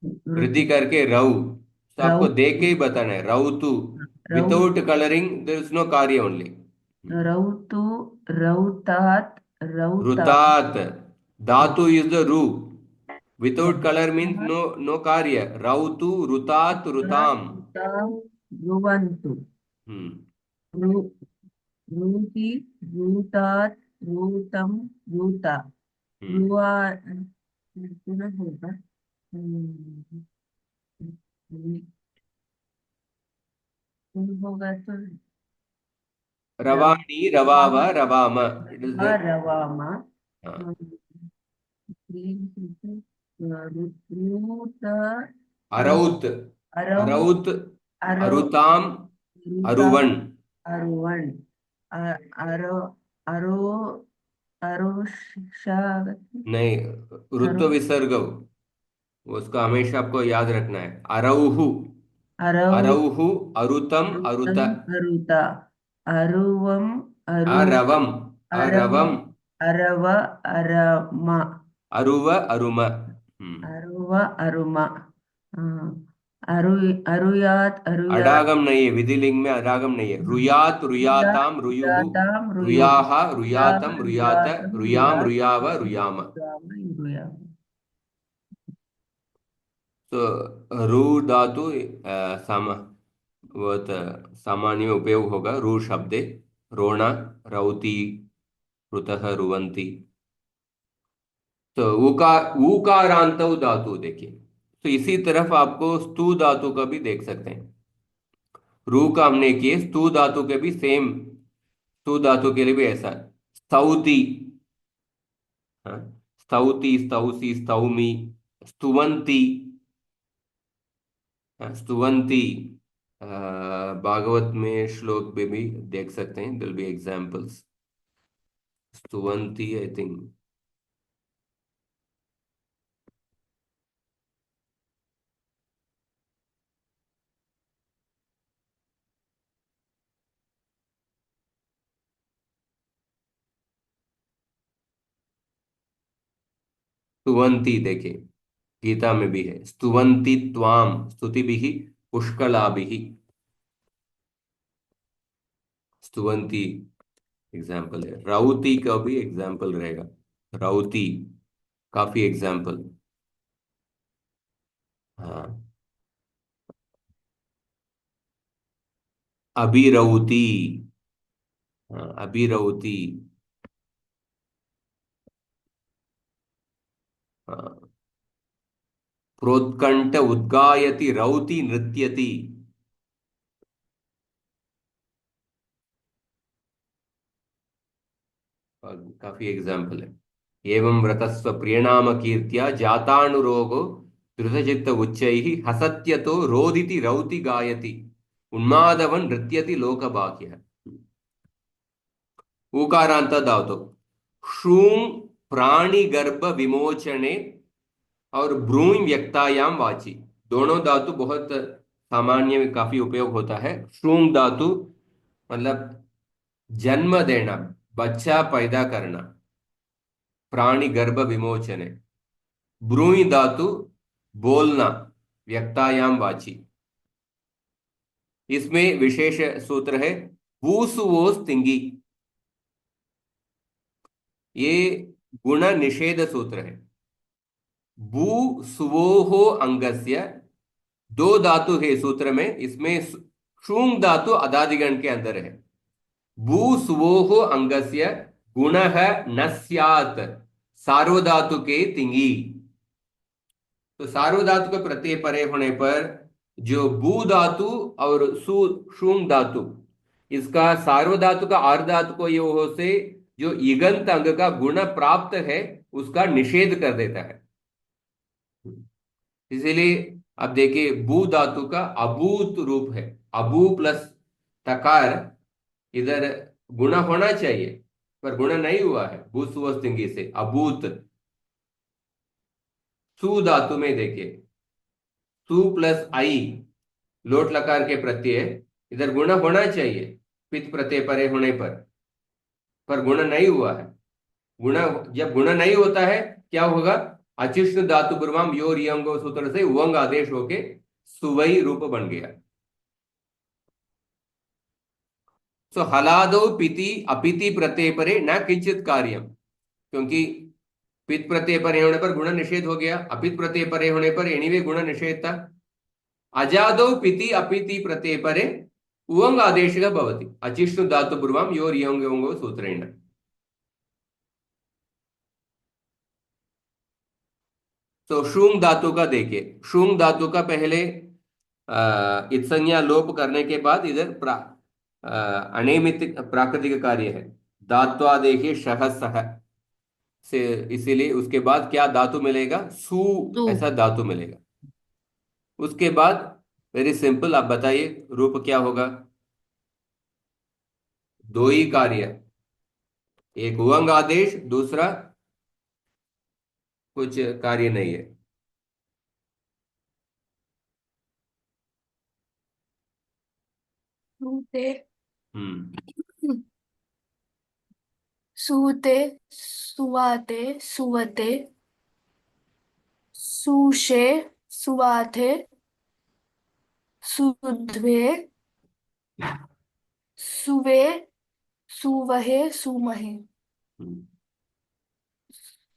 वृद्धि वृद्धि, करके रव। तो रौ, आपको देख के ही बताना है, रौतु। रौ, without colouring there is no कार्य ओनली। रौतु, रौतात्, रौता, रुतात, धातु रौता, इज द रू। Without colour means no, no कार्य। रौतु, रुतात, रुताम। रुता, रुवन्तु, हम्म रु, रूति, रूतात्, रूतं, रूता, हम्म रुआ, पुनः होगा। हम्म, होगा तो रव, रवाणी, रवाव, रवाम। It is the. रवामा, हाँ, रूत, अरौत, अरौ, अरौत, अरौ, अरुताम, रूता, अरुवन्। अरुवन्, अरो, अरो, अरोषागति, नहीं, ऋत्व अरो, विसर्ग, उसका हमेशा आपको याद रखना है। अरौहु, अरौ, अरौहु, अरुतम, अरुत। अरुतं, अरुता, अरुवम, अरु, अरवम, अरव, अरवम, अरव, अरमा, अरुव, अरुम। अरुव, अरुमा, अरु, अरुयात, अरुयात, अडागम नहीं है, विधिलिंग में अडागम नहीं है। रुयात, रुयाताम, रुयुहु, रुयाताम, रुयु, रुयाह, रुयाः, रुयातम, रुयात, रुयातम, रुयाम, रुयात्, रुयाव, रुयाम। रुयाम, रुयाम। तो रू धातु सम बहुत सामान्य उपयोग होगा रू शब्दे। रोणा, रौती, ऋतः, रुवंती। तो ऊकारांत धातु देखिए। तो इसी तरफ आपको स्तु धातु का भी देख सकते हैं। रू का हमने किए, स्तु धातु के भी सेम। स्तु धातु के लिए भी ऐसा। स्तौति, हाँ, स्तौति, स्तौसी, स्तौमी, स्तुवंती, हाँ, स्तुवंती। भागवत में श्लोक में भी देख सकते हैं, दिल बी एग्जाम्पल्स। स्तुवंती, आई थिंक। स्तुवंती देखिए, गीता में भी है। स्तुवंती त्वाम स्तुति भी, पुष्कला भी। स्तुवंती एग्जाम्पल है। राउती का भी एग्जाम्पल रहेगा। राउती, काफी एग्जाम्पल। हाँ, अभिरौती। हाँ, अभिरौती। हाँ, प्रोत्कंठ उद्गायति, रौती नृत्यति। और काफी एग्जाम्पल है। एवं व्रतस्व प्रियणाम कीर्त्या जातानुरोगो धृतचित्त उच्चैः हसत्यतो रोदिति रौति गायति उन्मादवन् नृत्यति लोकबाह्यः। ऊकारांत धातु। शूं प्राणी गर्भ विमोचने और ब्रूं व्यक्तायाम वाची। दोनों धातु बहुत सामान्य में काफी उपयोग होता है। शूं धातु मतलब जन्म देना, बच्चा पैदा करना, प्राणी गर्भ विमोचने। ब्रूई धातु बोलना, व्यक्तायाम वाची। इसमें विशेष सूत्र है भूसुवोस तिंगी। ये गुण निषेध सूत्र है। भू सुवोहो अंगस्य, दो धातु है सूत्र में, इसमें शूंग धातु अदादिगण के अंदर है। भू सुवोहो अंगस्य गुणः न स्यात् सार्वधातु के तिंगी। तो सार्वधातु का प्रत्यय परे होने पर जो भू धातु और सु शूंग धातु, इसका सार्वधातु का आर्धातु को यो हो से जो इगंत अंग का गुण प्राप्त है उसका निषेध कर देता है। इसीलिए अब देखिए भू धातु का अभूत रूप है। अभू प्लस तकार, इधर गुण होना चाहिए पर गुण नहीं हुआ है, भू सुवस्थिंगी से अभूत। सु धातु में देखिए सु प्लस आई, लोट लकार के प्रत्यय, इधर गुण होना चाहिए पित प्रत्यय परे होने पर गुण नहीं हुआ है। गुण, जब गुण नहीं होता है क्या होगा? अचिष्ण धातु पूर्वम योर यंगो सूत्र से उवंग आदेश होके सुवई रूप बन गया। सो हलादो पिति अपिति प्रत्यय परे न किंचित कार्यम, क्योंकि पित प्रत्यय परे होने पर गुण निषेध हो गया, अपित प्रत्यय परे होने पर एनीवे गुण निषेध था। अजादो पिति अपिति प्रत्यय परे उवंग आदेश भवति अचिष्णु धातु पूर्वम योर यंगो सूत्रेण। तो शुंग धातु का देखिए, शुंग धातु का पहले इत्संज्ञा लोप करने के बाद इधर अनियमित प्राकृतिक कार्य है, धात्वा देखिए शह सह से, इसीलिए उसके बाद क्या धातु मिलेगा? सु सु ऐसा धातु मिलेगा। उसके बाद वेरी सिंपल, आप बताइए रूप क्या होगा? दो ही कार्य, एक उवंग आदेश, दूसरा कुछ कार्य नहीं है। सूते हम्म सूते सुवाते सुवते सुषे सुवाथे सुध्वे सुवे सुवहे सुमहे हम्म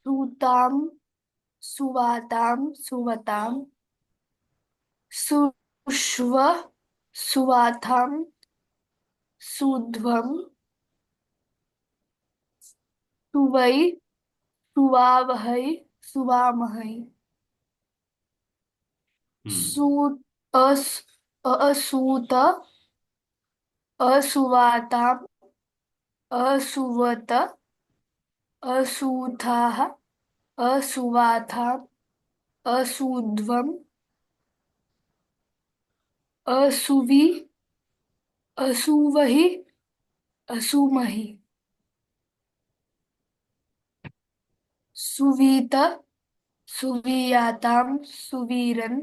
सूताम सुवाताम सुवताम सुष्व सुवाथाम सुध्वम सुवै सुवावहै सुवामहै हम्म सूत अस असूत असुवाताम असुवत असूथाः असुवाथाम् असुध्वम् असुवि असुवहि असुमहि सुवीत सुवीयातां सुवीरन्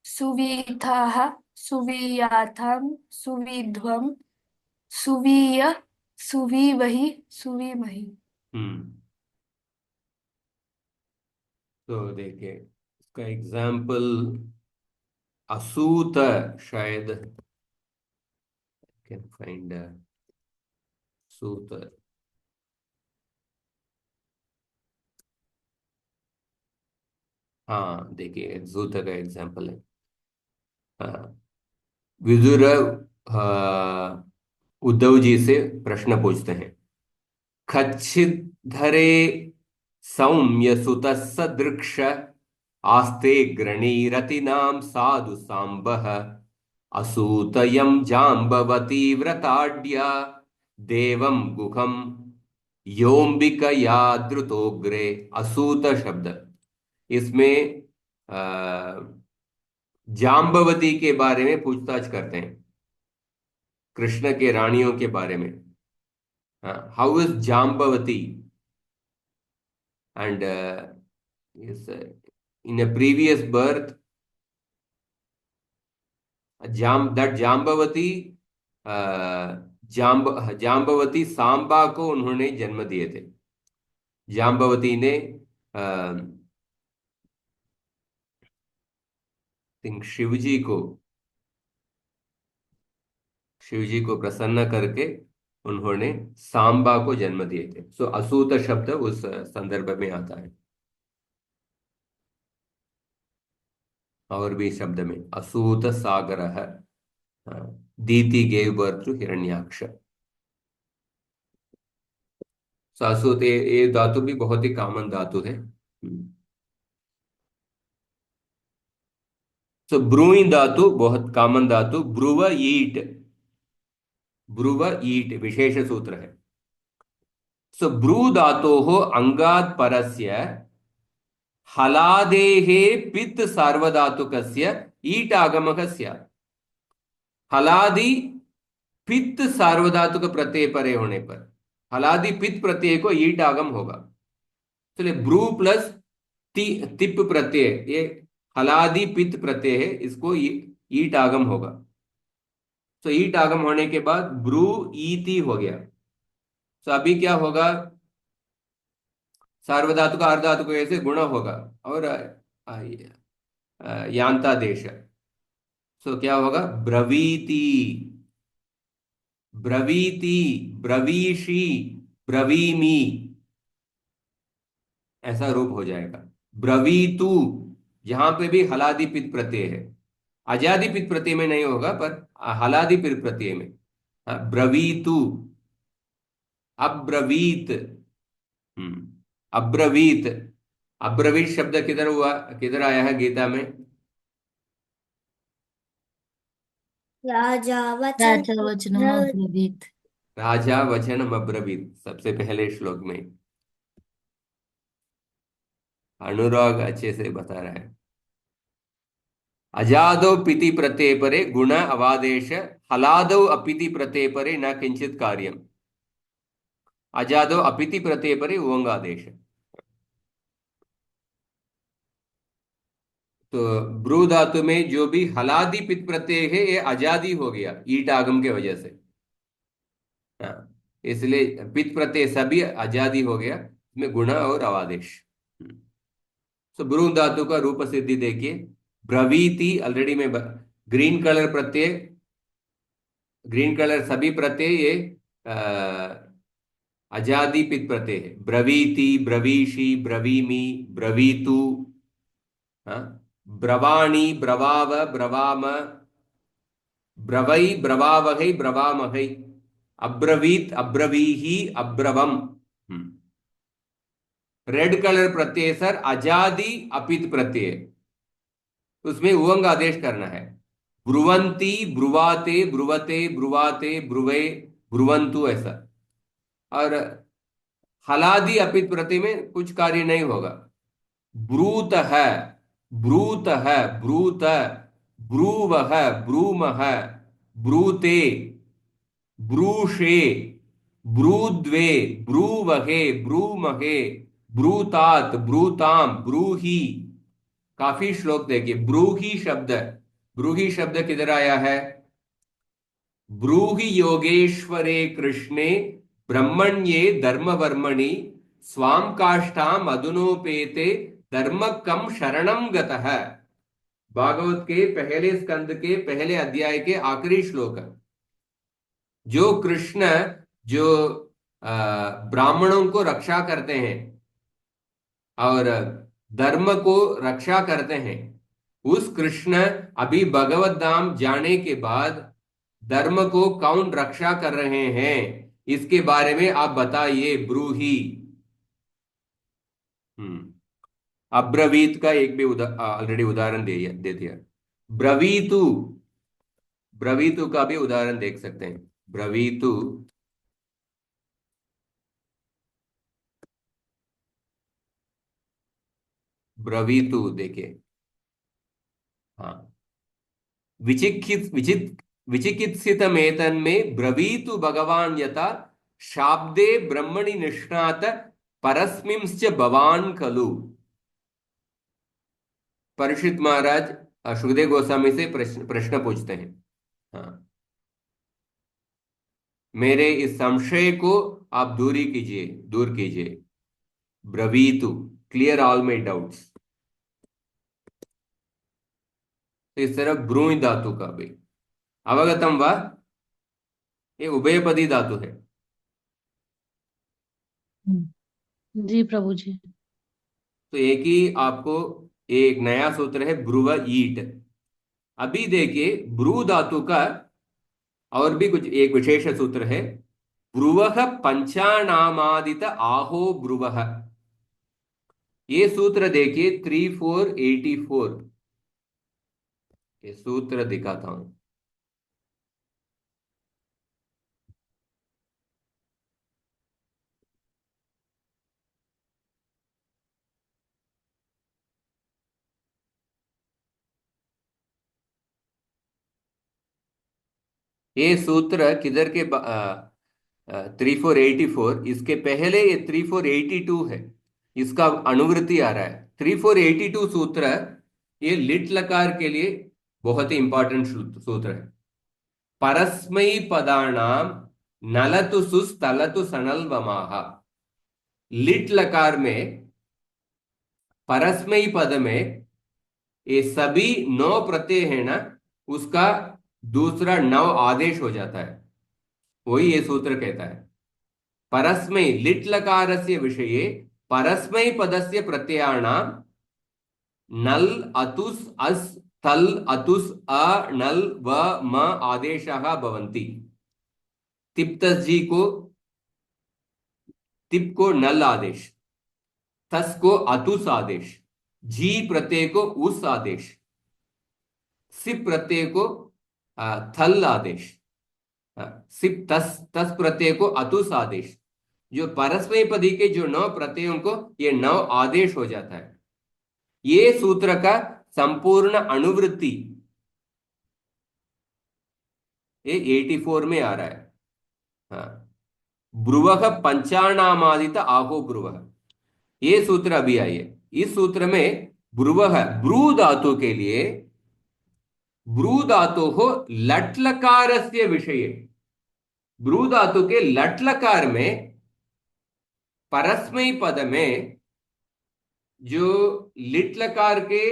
सुवीथाः सुवीयाथां सुविध्वम् सुवीय सुवीवहि सुवीमहि। हम्म तो देखिए इसका एग्जाम्पल असूत, शायद कैन फाइंड सूत। हाँ देखिए सूत का एग्जाम्पल है। हाँ, विदुर उद्धव जी से प्रश्न पूछते हैं, खच्चिधरे सौम्य सुतस्स दृक्ष आस्ते गृणीरतिनाम साधु सांबः असूतयं जाम्बवती व्रताढ्या देवं गुहम योम्बिकया द्रुतोग्रे। असूत शब्द, इसमें जाम्बवती के बारे में पूछताछ करते हैं, कृष्ण के रानियों के बारे में। How is Jambavati? And in a previous birth, Jambavati Jambavati Samba को उन्होंने जन्म दिए थे। जाम्बवती ने शिवजी को प्रसन्न करके उन्होंने सांबा को जन्म दिए थे। सो असूत शब्द उस संदर्भ में आता है। और भी शब्द में असूत सागर है, दीति गेव बर्थ टू हिरण्याक्ष। सो असूत ये धातु भी बहुत ही कॉमन धातु है। सो ब्रूई धातु बहुत कॉमन धातु, ब्रुव ईट, ब्रुव ईट विशेष सूत्र है। सो ब्रू धातोः अंगात् परस्य हलादेः पित् सार्वधातुकस्य ईट् आगमः स्यात्। हलादि पित्त सार्वधातुक प्रत्यय परे होने पर हलादि पित्त प्रत्यय को ईट आगम होगा। चलिए ब्रू प्लस तिप प्रत्यय, ये हलादि पित्त प्रत्यय है, इसको ईट आगम होगा। तो ईट आगम होने के बाद ब्रू ईति हो गया। तो अभी क्या होगा, सार्वधातुक अर्धातुक ऐसे गुण होगा और यांता देश। सो क्या होगा, ब्रवीति, ब्रवीति, ब्रवीषि, ब्रवीमि, ऐसा रूप हो जाएगा। ब्रवीतु, यहां पे भी हलादि पित प्रत्यय है, अजादि पित प्रत्यय में नहीं होगा पर हलादि पित प्रत्यय में। ब्रवीतु, अब्रवीत, अब्रवीत। अब्रवीत शब्द किधर हुआ, किधर आया है गीता में? राजा वचन राजा वचनम अब्रवीत। राजा वचनम अब्रवीत, सबसे पहले श्लोक में। अनुराग अच्छे से बता रहा है। अजादौ पिति प्रत्यय परे गुण अवादेश, हलादौ अपिति प्रत्यय परे न किंचित कार्यम। अजादौ अपिति प्रत्यय परे ओंगादेश। तो ब्रू धातु में जो भी हलादि पित प्रत्यय है ये अजादि हो गया ईट आगम के वजह से। हाँ, इसलिए पित प्रत्यय सभी अजादि हो गया, इसमें गुण और अवादेश। तो ब्रू धातु का रूप सिद्धि देखिए। ब्रवीति ऑलरेडी में ग्रीन कलर प्रत्यय, ग्रीन कलर सभी प्रत्यय ये अजादि पित प्रत्यय है। ब्रवीति, ब्रवीषि, ब्रवीमि, ब्रवीतु, हाँ, ब्रवाणि, ब्रवाव, ब्रवाम, ब्रवै, ब्रवावहै, ब्रवामहै, अब्रवीत, अब्रवीहि, अब्रवम। रेड कलर प्रत्यय सर अजादि अपित प्रत्यय, उसमें उवंग आदेश करना है। ब्रुवंती, ब्रुवाते, ब्रुवते, ब्रुवाते, ब्रुवे, ब्रुवंतु, ऐसा। और हलादि अपित प्रत्यय में कुछ कार्य नहीं होगा। ब्रूत है, ब्रूत है, ब्रूत, ब्रूव है, ब्रूम है, ब्रूते, ब्रूषे, ब्रूद्वे, ब्रूवहे, ब्रूमहे, ब्रूतात, ब्रूताम, ब्रूहि। काफी श्लोक देखिए। ब्रूहि शब्द, ब्रूहि शब्द किधर आया है? ब्रूहि योगेश्वरे कृष्णे ब्रह्मण्ये धर्मवर्मणि स्वाम काष्ठाम अधुनोपेते धर्म कम शरणम गतः। भागवत के पहले स्कंद के पहले अध्याय के आखिरी श्लोक। जो कृष्ण जो ब्राह्मणों को रक्षा करते हैं और धर्म को रक्षा करते हैं, उस कृष्ण अभी भगवत धाम जाने के बाद धर्म को कौन रक्षा कर रहे हैं, इसके बारे में आप बताइए। ब्रूही। अब्रवीत का एक भी ऑलरेडी उदाहरण दे दिया। ब्रवीतु, ब्रवीतु का भी उदाहरण देख सकते हैं। ब्रवीतु, ब्रवीतु देखिए। हाँ, विचिकित्सितमेतन्मे ब्रवीतु भगवान यथा शाब्दे ब्रह्मणि निष्णात परस्मिंश्च भवान खलु। परीक्षित महाराज सुखदेव गोस्वामी से प्रश्न पूछते हैं। हाँ, मेरे इस संशय को आप दूरी कीजिए, दूर कीजिए। ब्रवीतु, क्लियर ऑल माई डाउट्स। तो इस तरह ब्रूई धातु का भी अवगतम व, ये उभयपदी धातु है। जी प्रभु जी। तो एक ही आपको एक नया सूत्र है ब्रुव ईट। अभी देखिए ब्रू धातु का और भी कुछ एक विशेष सूत्र है। ब्रुवः पंचानामादित आहो ब्रुवः। ये सूत्र देखिए 3484। ये सूत्र दिखाता हूं। ये सूत्र किधर के 3484, इसके पहले ये 3482 है, इसका अनुवृत्ति आ रहा है। 3482 सूत्र ये लिट लकार के लिए बहुत ही इंपॉर्टेंट सूत्र है। परस्मै पदानाम नलतु सुस् तलतु सनल वमाह। लिट लकार में परस्मै पद में ये सभी नौ प्रत्यय है ना, उसका दूसरा नव आदेश हो जाता है, वही ये सूत्र कहता है। परस्मै लिट लकारस्य विषये परस्मै पदस्य प्रत्ययाणाम नल अतुस् अस् तल अतुस् अ नल व म आदेशाः भवन्ति। तिप्तस् जी को तिप को नल आदेश, तस को अतुस आदेश, जी प्रत्यय को उस आदेश, सिप प्रत्यय को थल आदेश, सिप तस तस प्रत्यय को अतुस आदेश। जो परस्मै पदी के जो नौ प्रत्ययों को ये नौ आदेश हो जाता है। ये सूत्र का संपूर्ण अनुवृत्ति ये 84 में आ रहा है। हाँ, ब्रुवः पंचानामादित आहो ब्रुवः, ये सूत्र अभी आई है। इस सूत्र में ब्रुवः ब्रू धातु के लिए ब्रू धातु हो लट्लकारस्य विषये, ब्रू धातु के लट्लकार में परस्मै पद में जो लिट लकार के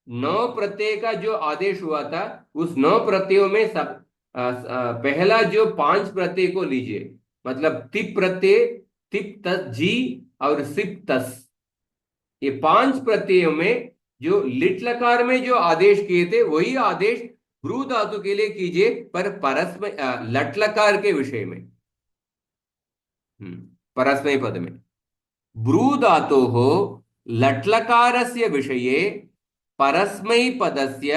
नौ प्रत्यय का जो आदेश हुआ था, उस नौ प्रत्ययों में सब पहला जो 5 प्रत्यय को लीजिए, मतलब तिप प्रत्यय, तिप तस जी और सिप तस, ये 5 प्रत्ययों में जो लिट लकार में जो आदेश किए थे वही आदेश ब्रू धातु के लिए कीजिए, पर परस्मै लट लकार के विषय में। परस्मै पद में ब्रू धातु हो लट्लकारस्य विषये परस्मै पदस्य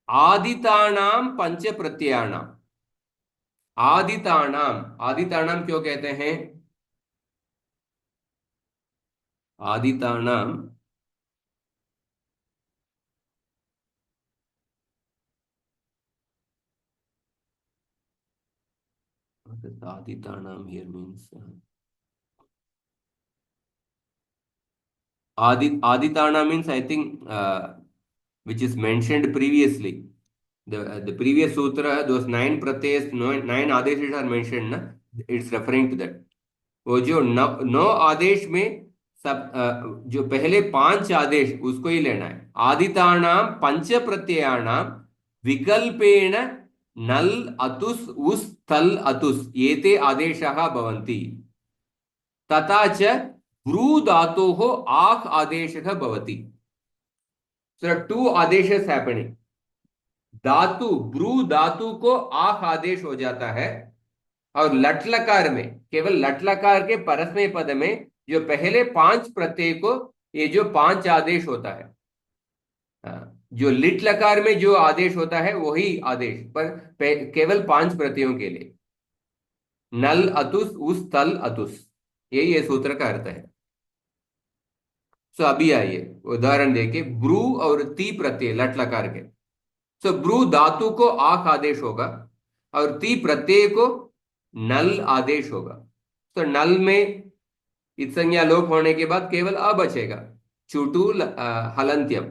आदितानां पंच प्रत्ययाणां, आदितानां क्यों कहते हैं? आदितानां आदितानां here means Aditana means, I think, which is mentioned previously. The previous sutra, those 9 pratyas, 9 adeshes are mentioned, na? It's referring to that. वो जो 9 आदेश में सब जो पहले 5 आदेश उसको ही लेना है। आदितानां पंच प्रत्ययाणां विकल्पेन नल अतुस् उस् तल अतुस् एते आदेशाः भवन्ति। तथा च ब्रू धातोः आह् आदेशः भवति। So 2 आदेशेस हैपनिंग। धातु ब्रू धातु को आह् आदेश हो जाता है, और लट्लकार में, केवल लट्लकार के परस्मै पद में जो पहले 5 प्रत्यय को ये जो 5 आदेश होता है, जो लिट लकार में जो आदेश होता है वही आदेश, पर केवल 5 प्रत्ययों के लिए नल अतुस उस तल अतुस, ये सूत्र का अर्थ है। सो अभी आइए उदाहरण देके ब्रू और ती प्रत्यय लट लकार के। सो ब्रू धातु को आख आदेश होगा और ती प्रत्यय को नल आदेश होगा। तो नल में इत्संज्ञा लोप होने के बाद केवल अ बचेगा, चुटू हलंत्यम।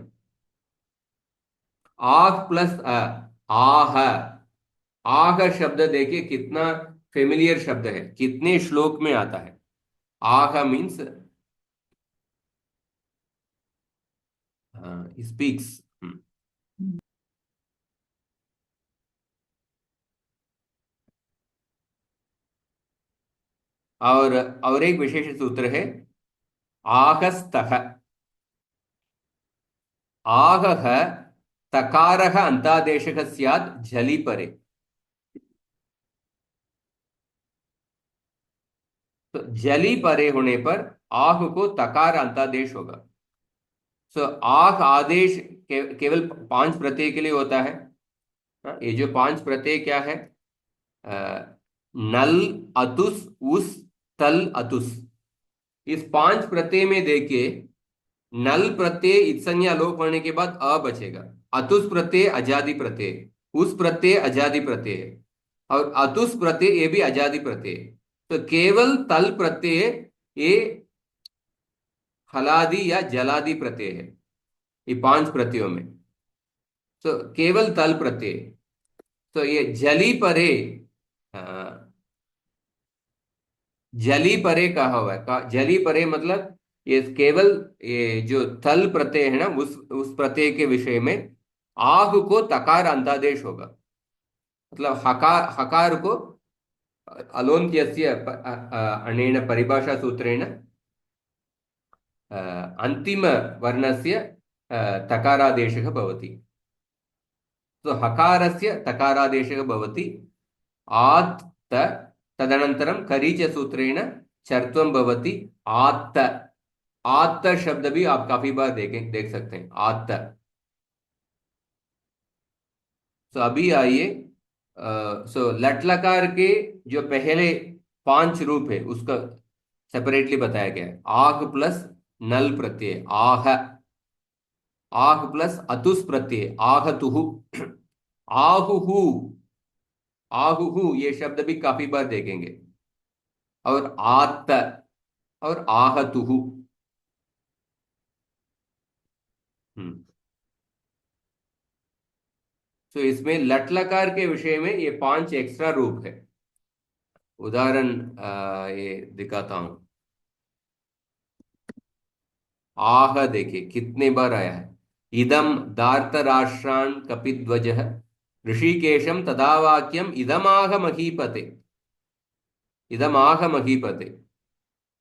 आह प्लस आह, आह शब्द देखिए कितना फेमिलियर शब्द है, कितने श्लोक में आता है। आह मीन्स स्पीक्स। और एक विशेष सूत्र है आहस्तः। आहः तकारः अन्तादेशः स्यात् झलि परे। तो झलि परे होने पर आह को तकार अंतादेश होगा। सो आह आदेश केवल 5 प्रत्यय के लिए होता है। ये जो 5 प्रत्यय क्या है? नल अतुस उस तल अतुस। इस 5 प्रत्यय में देखिए नल प्रत्यय इत्संज्ञा लोप होने के बाद अ बचेगा, अतुस प्रत्यय अजादि प्रत्यय, उस प्रत्यय अजादि प्रत्यय, और अतुस प्रत्यय ये भी अजादि प्रत्यय। तो केवल तल प्रत्यय ये हलादि या जलादि प्रत्यय है, ये 5 प्रत्ययों में। तो केवल तल प्रत्यय। तो ये जली परे, अ, जली परे कहा हुआ है। जली परे मतलब ये केवल ये जो तल प्रत्यय है ना, उस प्रत्यय के विषय में आह को तकार अंतादेश होगा। मतलब हकार, हकार को अलोन्त्यस्य अनेन परिभाषा सूत्रेण अंतिम वर्णस्य तकारादेशः भवति। तो हकारस्य तकारादेशः भवति आत् त, तदनन्तरं करीच सूत्रेण चर्त्वं भवति आत्त। आत्त शब्द भी आप काफी बार देख सकते हैं, आत्त। तो अभी आइए, सो लट लकार के जो पहले 5 रूप है उसका सेपरेटली बताया गया है। आह प्लस नल प्रत्यय आह, आह प्लस अतुस प्रत्यय आहतुहु, आहुहु, आहुहु ये शब्द भी काफी बार देखेंगे। और आत्त और आहतुहु। हम्म। तो इसमें लट लकार के विषय में ये 5 एक्स्ट्रा रूप है। उदाहरण ये दिखाता हूं। आह देखिए कितने बार आया है। इदम दार्तराष्ट्रान् कपिध्वजः ऋषिकेशम तदा वाक्यम इदमाह महीपते, इदमाह महीपते।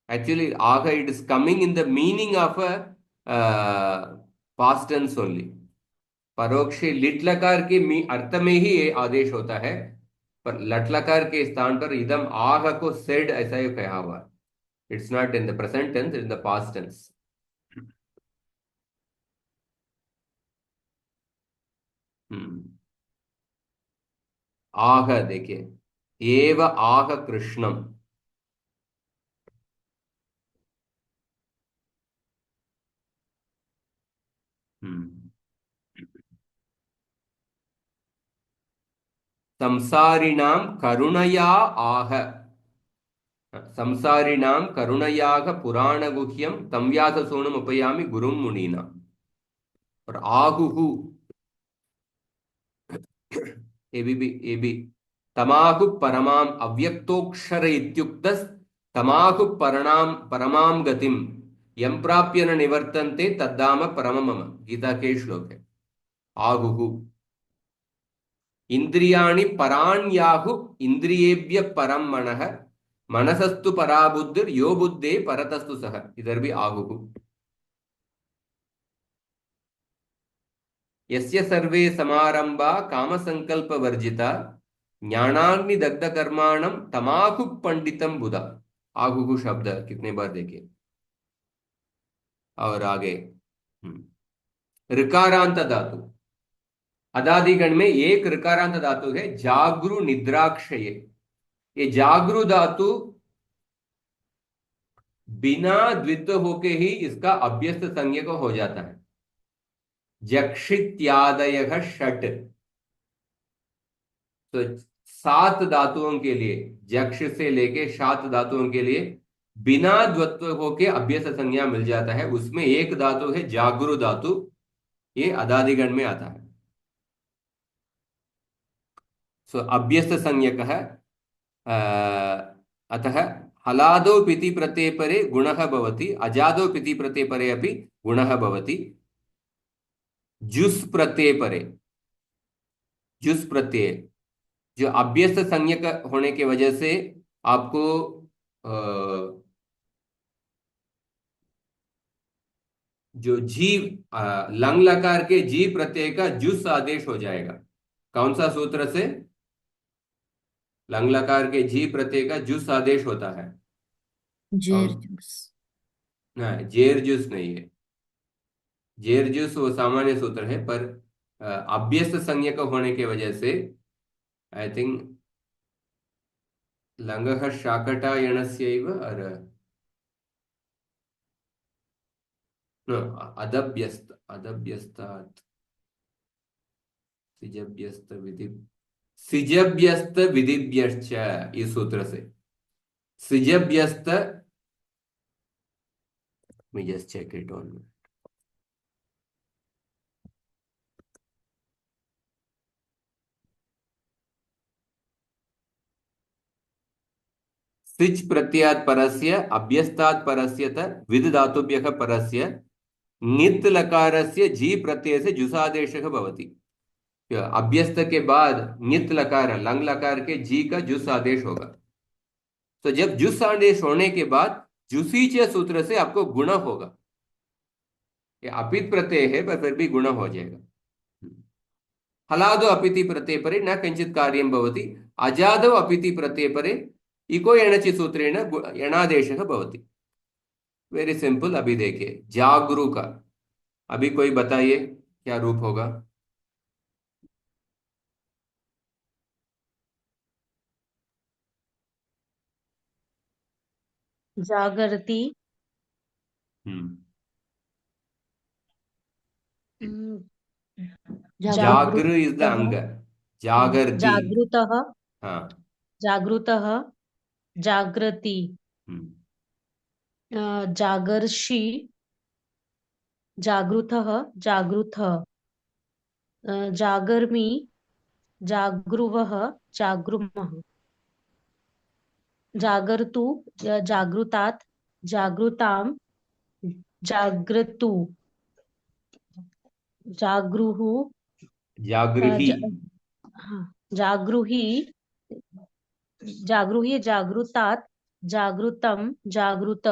Actually, aga it is coming in the meaning of a past tense only. परोक्षे लिट लकार के अर्थ में ही ये आदेश होता है, पर लट लकार के स्थान पर इदम आह को सेड ऐसा ही कहा हुआ। It's not in the present tense, in the past tense. आह देखिए एव आह कृष्णम। हम्म। संसारिणां करुणया आह, संसारिणां करुणयाः पुराणगुह्यं तं व्याससूनुम् उपयामि गुरुं मुनीना। और आहुहु ये भी तमाहु परमाम अव्यक्तोक्षर इत्युक्तस् तमाहु परणाम परमाम गतिम यम प्राप्य न निवर्तन्ते तद्धाम परमम मम, गीता के श्लोक है। आहुहु इंद्रियाणि पराण्याहु इंद्रियेभ्य परम मनः मनसस्तु परा बुद्धिर यो बुद्धे परतस्तु सह, इधर भी आहुहु। यस्य सर्वे समारंभा कामसंकल्प वर्जिता ज्ञानाग्नि दग्ध कर्माणम तमाहु पंडितम बुधा। आहुहु शब्द कितने बार देखे। और आगे ऋकारांत धातु। अदादिगण में एक ऋकारांत धातु है जागृ निद्राक्षये। ये जागृ धातु बिना द्वित्व होके ही इसका अभ्यस्त संज्ञक हो जाता है। जक्षित्यादयः षट। तो 7 धातुओं के लिए, जक्ष से लेके 7 धातुओं के लिए बिना द्वत्व होके अभ्यस्त संज्ञा मिल जाता है। उसमें एक धातु है जागृ धातु, ये अदादिगण में आता है। सो अभ्यस्त संज्ञक है। अतः हलादो पिति प्रत्यय परे गुणः भवति, अजादो पिति प्रत्यय परे अपि गुणः भवति। जुस् प्रत्यय परे, जुस् प्रत्यय जो अभ्यस्त संज्ञक होने की वजह से आपको जो जीव लंग लकार के जी प्रत्यय का जुस आदेश हो जाएगा। कौन सा सूत्र से? लंग लकार के जी प्रत्यय का जुस आदेश होता है। जेर और जूस। ना, जेर जुस नहीं है। जेर जुस वो सामान्य सूत्र है, पर अभ्यस्त संज्ञक होने की वजह से आई थिंक लंगः शाकटायनस्यैव और अदभ्यस्त, अदभ्यस्तात् सिजभ्यस्त विधि सिजभ्यस्त विधिभ्यश्च, इस सूत्र से सिजभ्यस्त, me just check it on. सिच प्रत्ययात् परस्य अभ्यस्तात् परस्य त विद धातुभ्यः परस्य ङित् लकारस्य जी प्रत्यय से जुसादेशः भवति। अभ्यस्त के बाद ङित् लकार लंग लकार के जी का जुस आदेश होगा। तो जब जुस आदेश होने के बाद जुसीच सूत्र से आपको गुण होगा। ये अपित प्रत्यय है पर फिर भी गुण हो जाएगा। हलादो अपिति प्रत्यय परे न किंचित कार्यं भवति, अजादो अपिति प्रत्यय परे इको एणचि सूत्रेण यणादेशः भवति। Very simple. अभी देखिए जागरू का, अभी कोई बताइए क्या रूप होगा? जागर्ति, हम्म जागृत, जागृ इज द अंग, जागर्ति। जागृतः, हाँ। जागृतः, जागृति, हम्म जागर्षि, जागृतः, जागृतः, जागर्मि, जागृवः, जागृमः, जागर्तु, जागृतात्, जागृतां, जागृतु, जागृः, जागृहि। हाँ, जागृहि, जागृहि, जागृतात्, जागृतं, जागृत,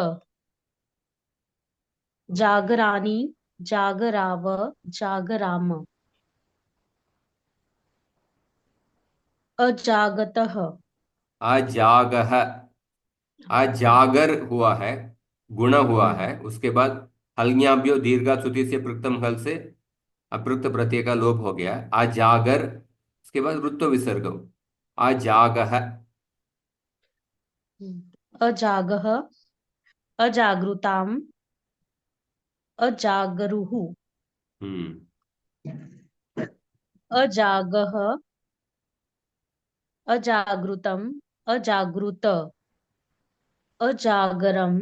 जागरानि, जागराव, जागराम, अजागतः, अजागह, अजागर हुआ है, गुण हुआ है। उसके बाद हल्ज्ञाभ्यो दीर्घा श्रुति से पृक्तम हल से अपृक्त प्रत्यय का लोप हो गया, अजागर। उसके बाद वृत्तो विसर्ग, अजागह। अजागः, अजागृताम्, अजागरुः, हम्म अजागः, अजागृतम्, अजागृत, अजागरम्,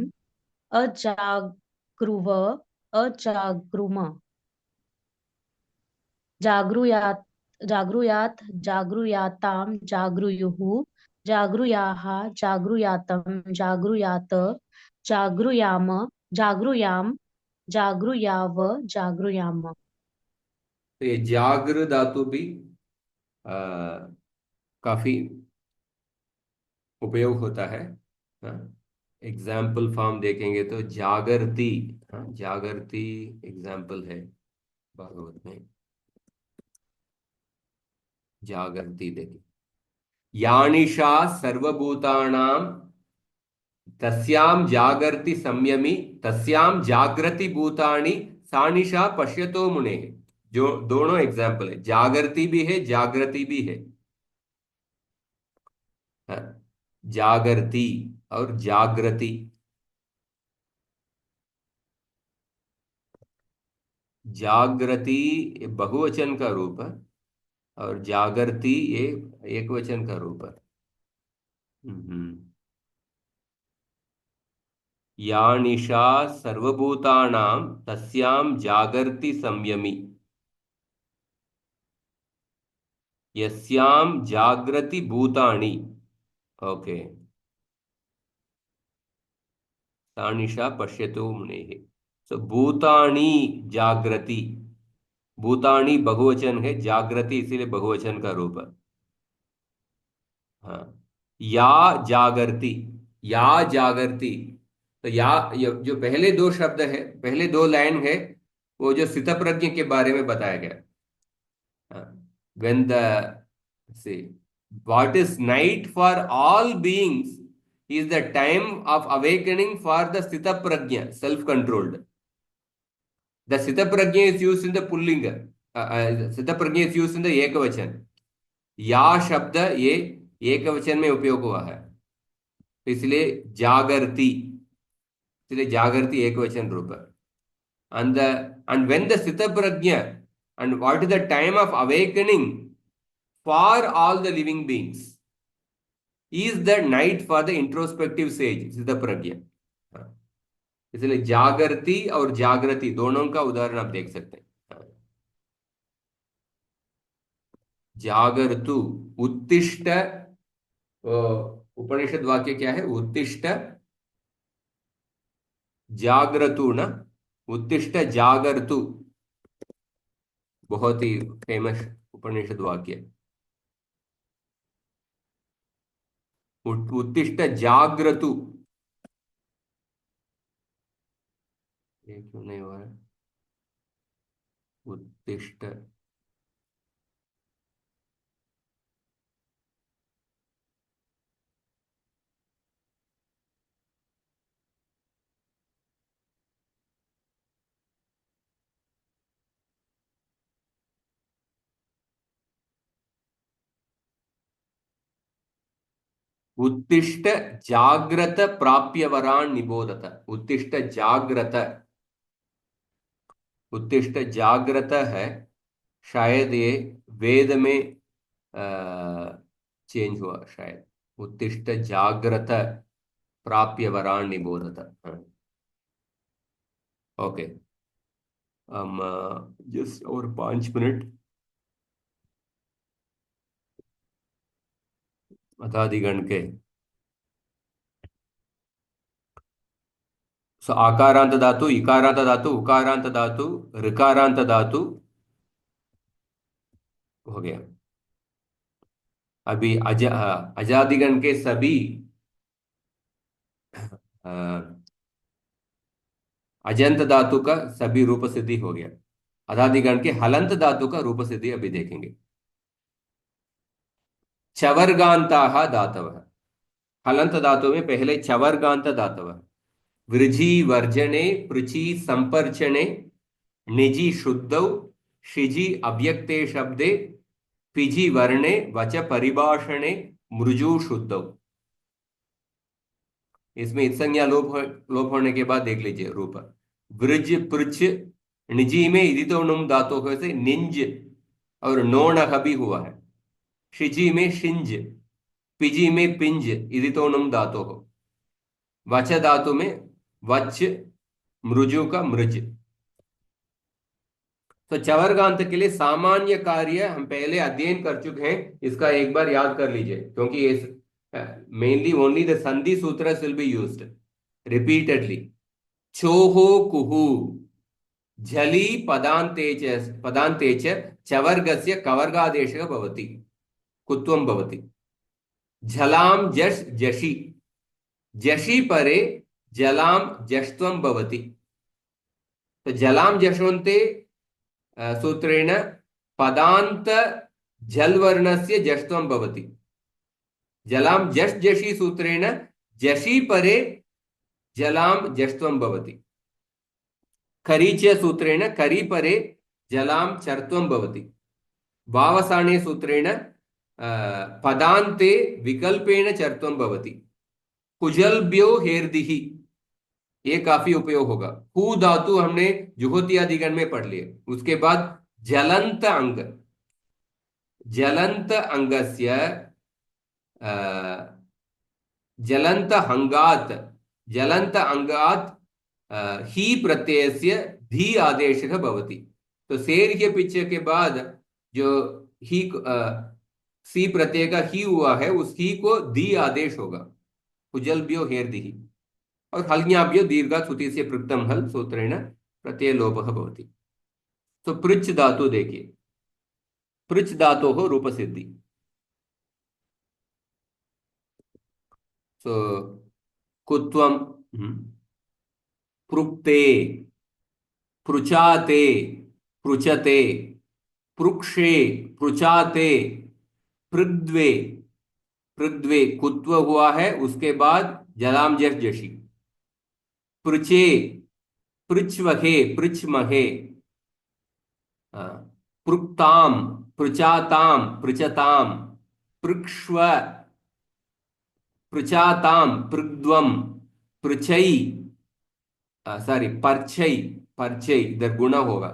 अजागृव, अजागृम, जागृयात्, जागृयात्, जागृयातां, जागृयुः, जागृयाः, जागृयातं, जागृयात, जागृयाम, जागृयाम, जागृयाव, जागृयाम। तो ये जागृ धातु भी काफी उपयोग होता है। एग्जाम्पल फॉर्म देखेंगे तो जागरती, जागरती एग्जाम्पल है भागवत में। जागरती देखिए, यानिशा सर्वभूतानां तस्याम जागर्ति संयमी तस्याम जागृति भूतानि सानिशा पश्यतो मुने। जो दोनों एग्जाम्पल है, जागृति भी है जागृति भी है। जागृति और जागृति। जागृति बहुवचन का रूप है और जागृति ये एक वचन का रूप है। या निशा सर्वभूतानां तस्यां जागर्ति संयमी यस्यां जागृति भूतानि। ओके, तानिशा पश्यतो मुनेः। सो भूतानि जागृति, भूतानि बहुवचन है, जागृति इसीलिए बहुवचन का रूप है। हाँ, या जागृति, या जागृति। तो या जो पहले दो शब्द है, पहले दो लाइन है, वो जो स्थितप्रज्ञ के बारे में बताया गया। when the say what is night for all beings is the time of awakening for the sthita prajna, self controlled. The sthita prajna is used in the pullinga, sthita prajna is used in the ekavachan. या शब्द ये एकवचन में उपयोग हुआ है, इसलिए जागृति, इसलिए जागृति एकवचन रूप है। And when the sthita prajna and what is the time of awakening for all the living beings is the night for the introspective sage, this is the pragya. हाँ, इसलिए जागृति और जागृति दोनों का उदाहरण आप देख सकते हैं. हाँ, जागर्तु, उत्तिष्ठ, उपनिषद वाक्य क्या है? उत्तिष्ठ जागृतु ना, उत्तिष्ठ जागर्तु, बहुत ही फेमस उपनिषद वाक्य. उत्तिष्ठ जागृतु, ये क्यों नहीं हो रहा है? उत्तिष्ठ, उत्तिष्ठ जाग्रत प्राप्यवरान् निबोधत. उत्तिष्ठ जाग्रत, उत्तिष्ठ जाग्रत है, शायद ये वेद में चेंज हुआ शायद. उत्तिष्ठ जाग्रत प्राप्यवरान् निबोधत. हाँ, ओके, हम जस्ट और 5 मिनट, अथादिगण के. सो आकारांत धातु, इकारांत धातु, उकारांत धातु, ऋकारांत धातु हो गया. अभी अजादिगण के सभी अ, अजंत धातु का सभी रूप सिद्धि हो गया. अदादिगण के हलंत धातु का रूप सिद्धि अभी देखेंगे. चवर्गांताः धातवः. हलंत धातु में पहले चवर्गांत धातवः. वृझि वर्जने, पृचि संपर्चने, निजि शुद्धौ, शिजि अव्यक्ते शब्दे, पिजि वर्णे, वच परिभाषणे, मृजु शुद्धौ. इसमें इत्संज्ञा लोप होने के बाद देख लीजिए रूप. वृज पृच, निजी में इदितो नुम धातु से निंज और नोणह भी हुआ है. शिजी में शिंज, पिजी में पिंज, इदितो नुम धातु हो. वच धातु में वच, मृजु का मृज. तो चवर्गांत के लिए सामान्य कार्य हम पहले अध्ययन कर चुके हैं, इसका एक बार याद कर लीजिए, क्योंकि इस mainly only the sandhi sutras will be used repeatedly. Choho kuhu jali padantecha chavargasya kavargadeshah bhavati kutvam bhavati. Jhalam jash jashi, jashi pare jalam jashtvam bhavati. तो जलाम जशोन्ते सूत्रेण पदांत जलवर्णस्य जष्त्वं भवति. जलाम जश जशी सूत्रेण जशी परे जलाम जष्त्वं भवति. करीच सूत्रेण करी परे जलाम चर्त्वं भवति. भावसाणे सूत्रेण पदान्ते विकल्पेन चर्त्वं भवति. कुजलभ्यो हेर्दिहि, ये काफी उपयोग होगा. हु धातु हमने जुहोत्यादिगण में पढ़ लिए. उसके बाद जलंत अंग, जलंत अंगस्य जलंत हंगात, जलंत अंगात ही प्रत्ययस्य धी आदेशः भवति. तो शेर के पीछे के बाद जो ही सी प्रत्यय का ही हुआ है, उस ही को धी आदेश होगा. कुजलभ्यो हेर्दिहि. और हल्याभ्यो दीर्घात् सुति से पृक्तम हल सूत्रेण प्रत्यय लोपः भवति. तो पृच्छ धातु देखिए, पृच्छ धातु हो रूप सिद्धि. तो कुत्वम, पृक्ते, पृचाते, पृचते, पृक्षे, पृचाते, पृग्द्वे, पृग्द्वे कुत्व हुआ है, उसके बाद जलाम जश जशी. पृचे, पृच्छ्वहे, पृच्छमहे, पृक्ताम, पृचाताम, पृचताम, पृक्ष्व, पृचाताम, पृग्द्वम, पृछई, सॉरी परछई, परछई इधर गुणा होगा.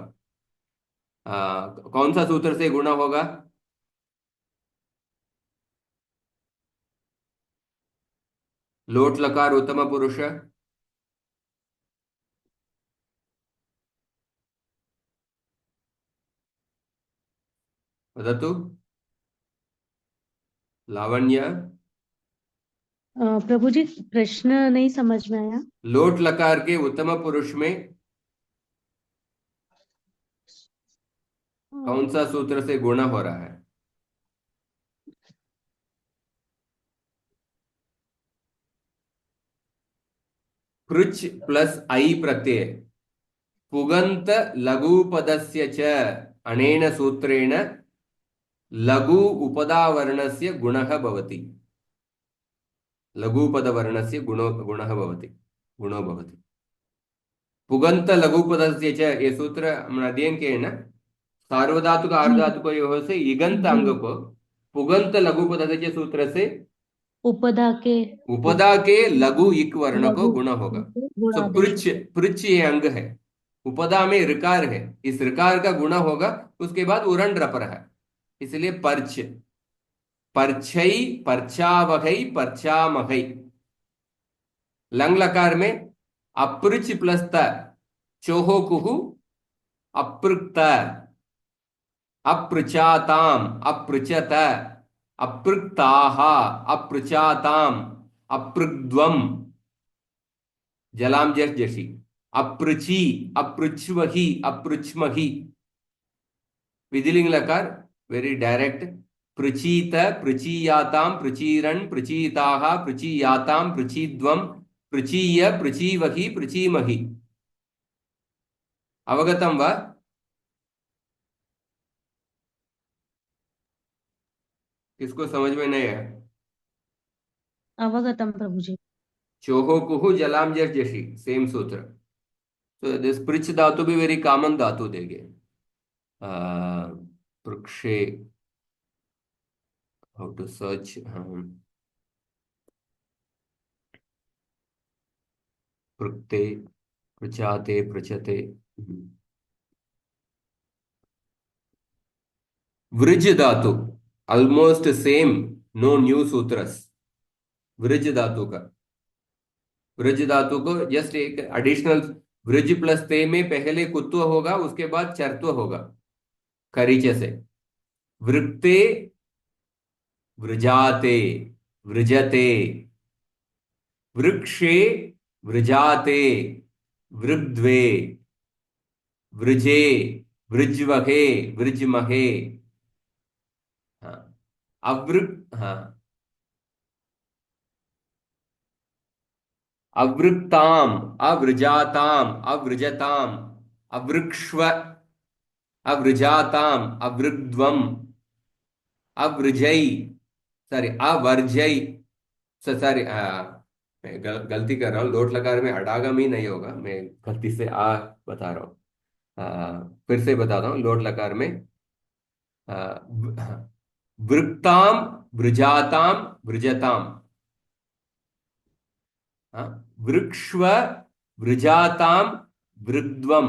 कौन सा सूत्र से गुणा होगा? लोट लकार उत्तम पुरुष वदतु लावण्य। प्रभु जी, प्रश्न नहीं समझ में आया। लोट लकार के उत्तम पुरुष में कौन सा सूत्र से गुणा हो रहा है? पृच प्लस आई प्रत्यय पुगंत लघुपदस्य च अनेन सूत्रेण लघु उपदावर्णस्य गुणः भवति। लघुपदवर्णस्य गुणः भवति, गुणो भवति। पुगंत लघुपदस्य च, ये सूत्र हम अध्ययन किए ना। सार्वधातुक जी आर्धातुक से इगंत जी। अंग को पुगंत लघुपदस्य सूत्र से उपदा के उपदा के लघु इक वर्ण को लघु गुण होगा। तो गुणादेश पृच, पृच ये अंग है, उपदा में ऋकार है, इस ऋकार का गुण होगा, उसके बाद उरण रपर है, इसलिए पर्च। पर्छई पर्चावहई पर्चामहई। लंग लकार में अपृच प्लस त चोहो कुहु अपृक्त अपृचाताम अपृचत अपृक्ताः अपृचाताम अपृग्ध्वम जलाम जस जशी अपृची अपृच्छ्वहि अपृच्छ्महि। विधिलिंग लकार वेरी डायरेक्ट। पृचीत पृचीयाताम पृचीरन पृचीताः पृचीयाताम पृचीध्वम पृचीय पृचीवहि पृचीमहि। अवगतम वा? किसको समझ में नहीं है? अवगतम प्रभु जी। चोहो कुहु जलाम जस जशी, सेम सूत्र। तो दिस पृछ धातु भी वेरी कॉमन धातु देंगे। पृक्षे, हाउ टू सर्च? पृक्ते पृचाते पृचते। वृज धातु almost same, no new sutras. वृज धातु का, वृज धातु को जस्ट एक एडिशनल, वृज प्लस ते में पहले कुत्व होगा, उसके बाद चरत्व होगा खरीचे से। वृक्ते वृजाते वृजते, वृक्षे वृजाते वृग्ध्वे वृजे वृज्वहे वृजमहे। हाँ, अवृक, हाँ, अवृक्ताम अवृजाताम अवृजताम अवृक्ष्व अवृजाताम अवृग्ध्वम अवृजई, सॉरी अवर्जई, सॉरी मैं गलती कर रहा हूँ। लोट लकार में अडागम ही नहीं होगा, मैं गलती से आ बता रहा हूँ। फिर से बताता हूँ। लोट लकार में वृक्ताम वृजाताम वृजताम, वृक्ष्व वृजाताम वृग्ध्वम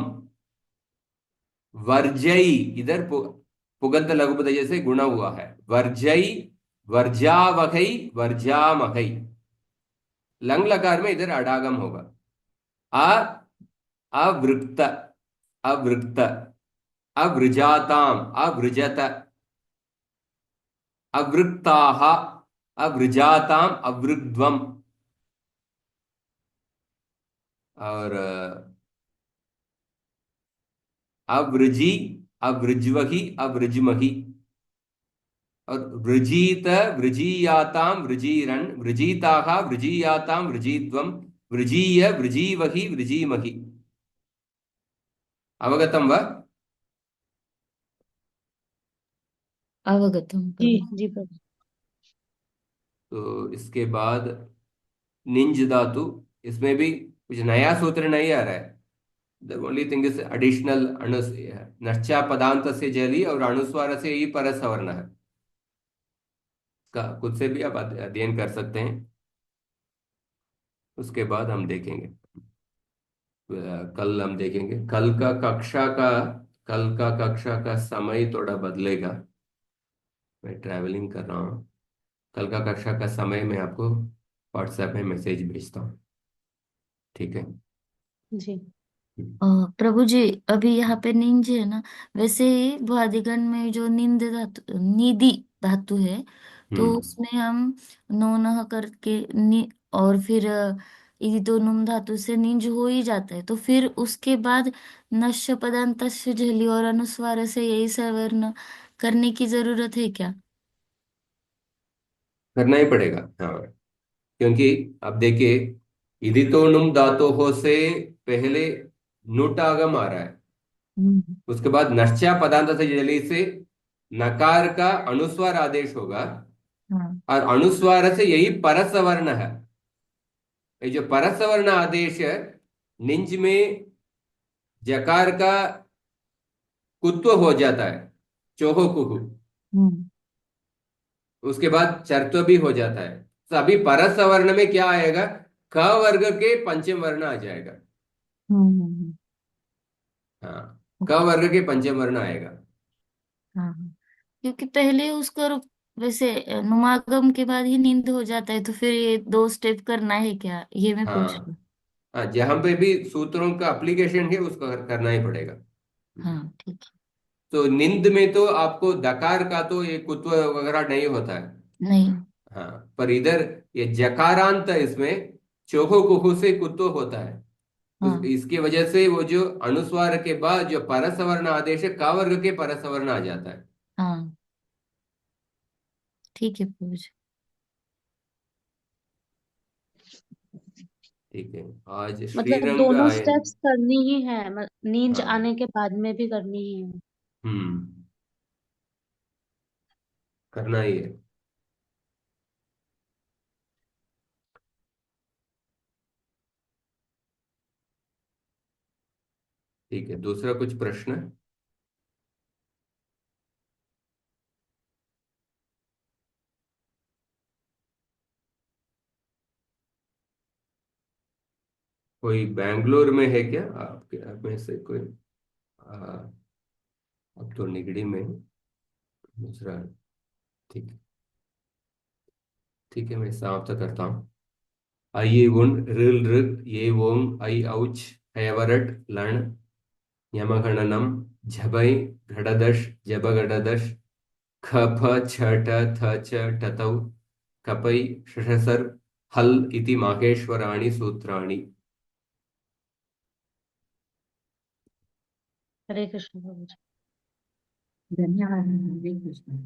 वर्जई, इधर पुगंत लघुपद जैसे गुणा हुआ है। वर्जई वर्जावहई वर्जामहई। लंग लकार में इधर अडागम होगा। अ अवृक्त अवृक्त अवृजाताम अवृजत अवृक्ताः अवृजाताम अवृग्ध्वम। और अवृजी अवृज्वहि अवृजमहि। और वृजीत वृजीयाताम वृजीरन वृजीताः वृजीयाताम वृजीध्वम वृजीय वृजीवहि वृजीमहि। अवगतम वा? अवगतम जी प्रभु। जी प्रभु। तो इसके बाद निंज धातु, इसमें भी कुछ नया सूत्र नहीं आ रहा है। The only thing is additional अनुस नश्चा पदांत से जली और अनुस्वार से ही परसवर्ण है। का खुद से भी आप अध्ययन कर सकते हैं, उसके बाद हम देखेंगे। कल हम देखेंगे। कल का कक्षा का समय थोड़ा बदलेगा, मैं ट्रैवलिंग कर रहा हूँ। कल का कक्षा का समय मैं आपको व्हाट्सएप में मैसेज भेजता हूँ। ठीक है। जी। प्रभु जी, अभी यहाँ पे निंज है ना, वैसे ही भुआदिगण में जो निंद धातु, निधि धातु है, तो हम्म उसमें हम नोनह करके और फिर इति तो नुम धातु से निंज हो ही जाता है, तो फिर उसके बाद नश्य पदान्तस्य झली और अनुस्वार से यही सवर्ण करने की जरूरत है क्या? करना ही पड़ेगा, हाँ। क्योंकि अब देखिए, इदितो नुम धातों से पहले नुट आगम आ रहा है, हम्म। उसके बाद नश्चा पदांत से जली से नकार का अनुस्वार आदेश होगा, हाँ। और अनुस्वार से यही परसवर्ण है। ये जो परसवर्ण आदेश है, निंज में जकार का कुत्व हो जाता है, चोहो कुहु, हम्म। उसके बाद चरत्व भी हो जाता है। तो अभी परसवर्ण में क्या आएगा, क वर्ग के पंचम वर्ण आ जाएगा। हम्म। हाँ, क वर्ग के पंचम वर्ण आएगा। हाँ हाँ। क्योंकि पहले उसका वैसे नुमागम के बाद ही नींद हो जाता है, तो फिर ये 2 स्टेप करना है क्या, ये मैं पूछ रही हाँ हूँ। हाँ, जहां पे भी सूत्रों का एप्लीकेशन है उसको करना ही पड़ेगा। हाँ ठीक तो निंद में तो आपको दकार का तो ये कुत्व वगैरह नहीं होता है। है। नहीं। हाँ, पर इधर ये जकारांत इसमें चोहो कुहु से कुत्व होता है। हाँ इसकी वजह से वो जो अनुस्वार के बाद जो परसवर्ण आदेश है, का वर्ग के परसवर्ण आ जाता है। हाँ ठीक है पूछ। ठीक है। आज मतलब श्रीरंग दोनों आए। स्टेप्स करनी ही है, नींद हाँ। आने के बाद में भी करनी ही है। हम्म, करना ही है। ठीक है, दूसरा कुछ प्रश्न? कोई बैंगलोर में है क्या आपके आप में से कोई? आ, अब तो निगड़ी में है। दूसरा, ठीक है। ठीक है, मैं समाप्त करता हूँ। आई उन रिल ऋग ये ओम ऐ औच हैवरट लण यमगणनम झबै घटदश जबगडदश ख फ छ ट थ च टतौ कपै शशसर हल इति माहेश्वराणि सूत्राणि। हरे कृष्ण प्रभु जी। धन्यवाद हरे कृष्ण।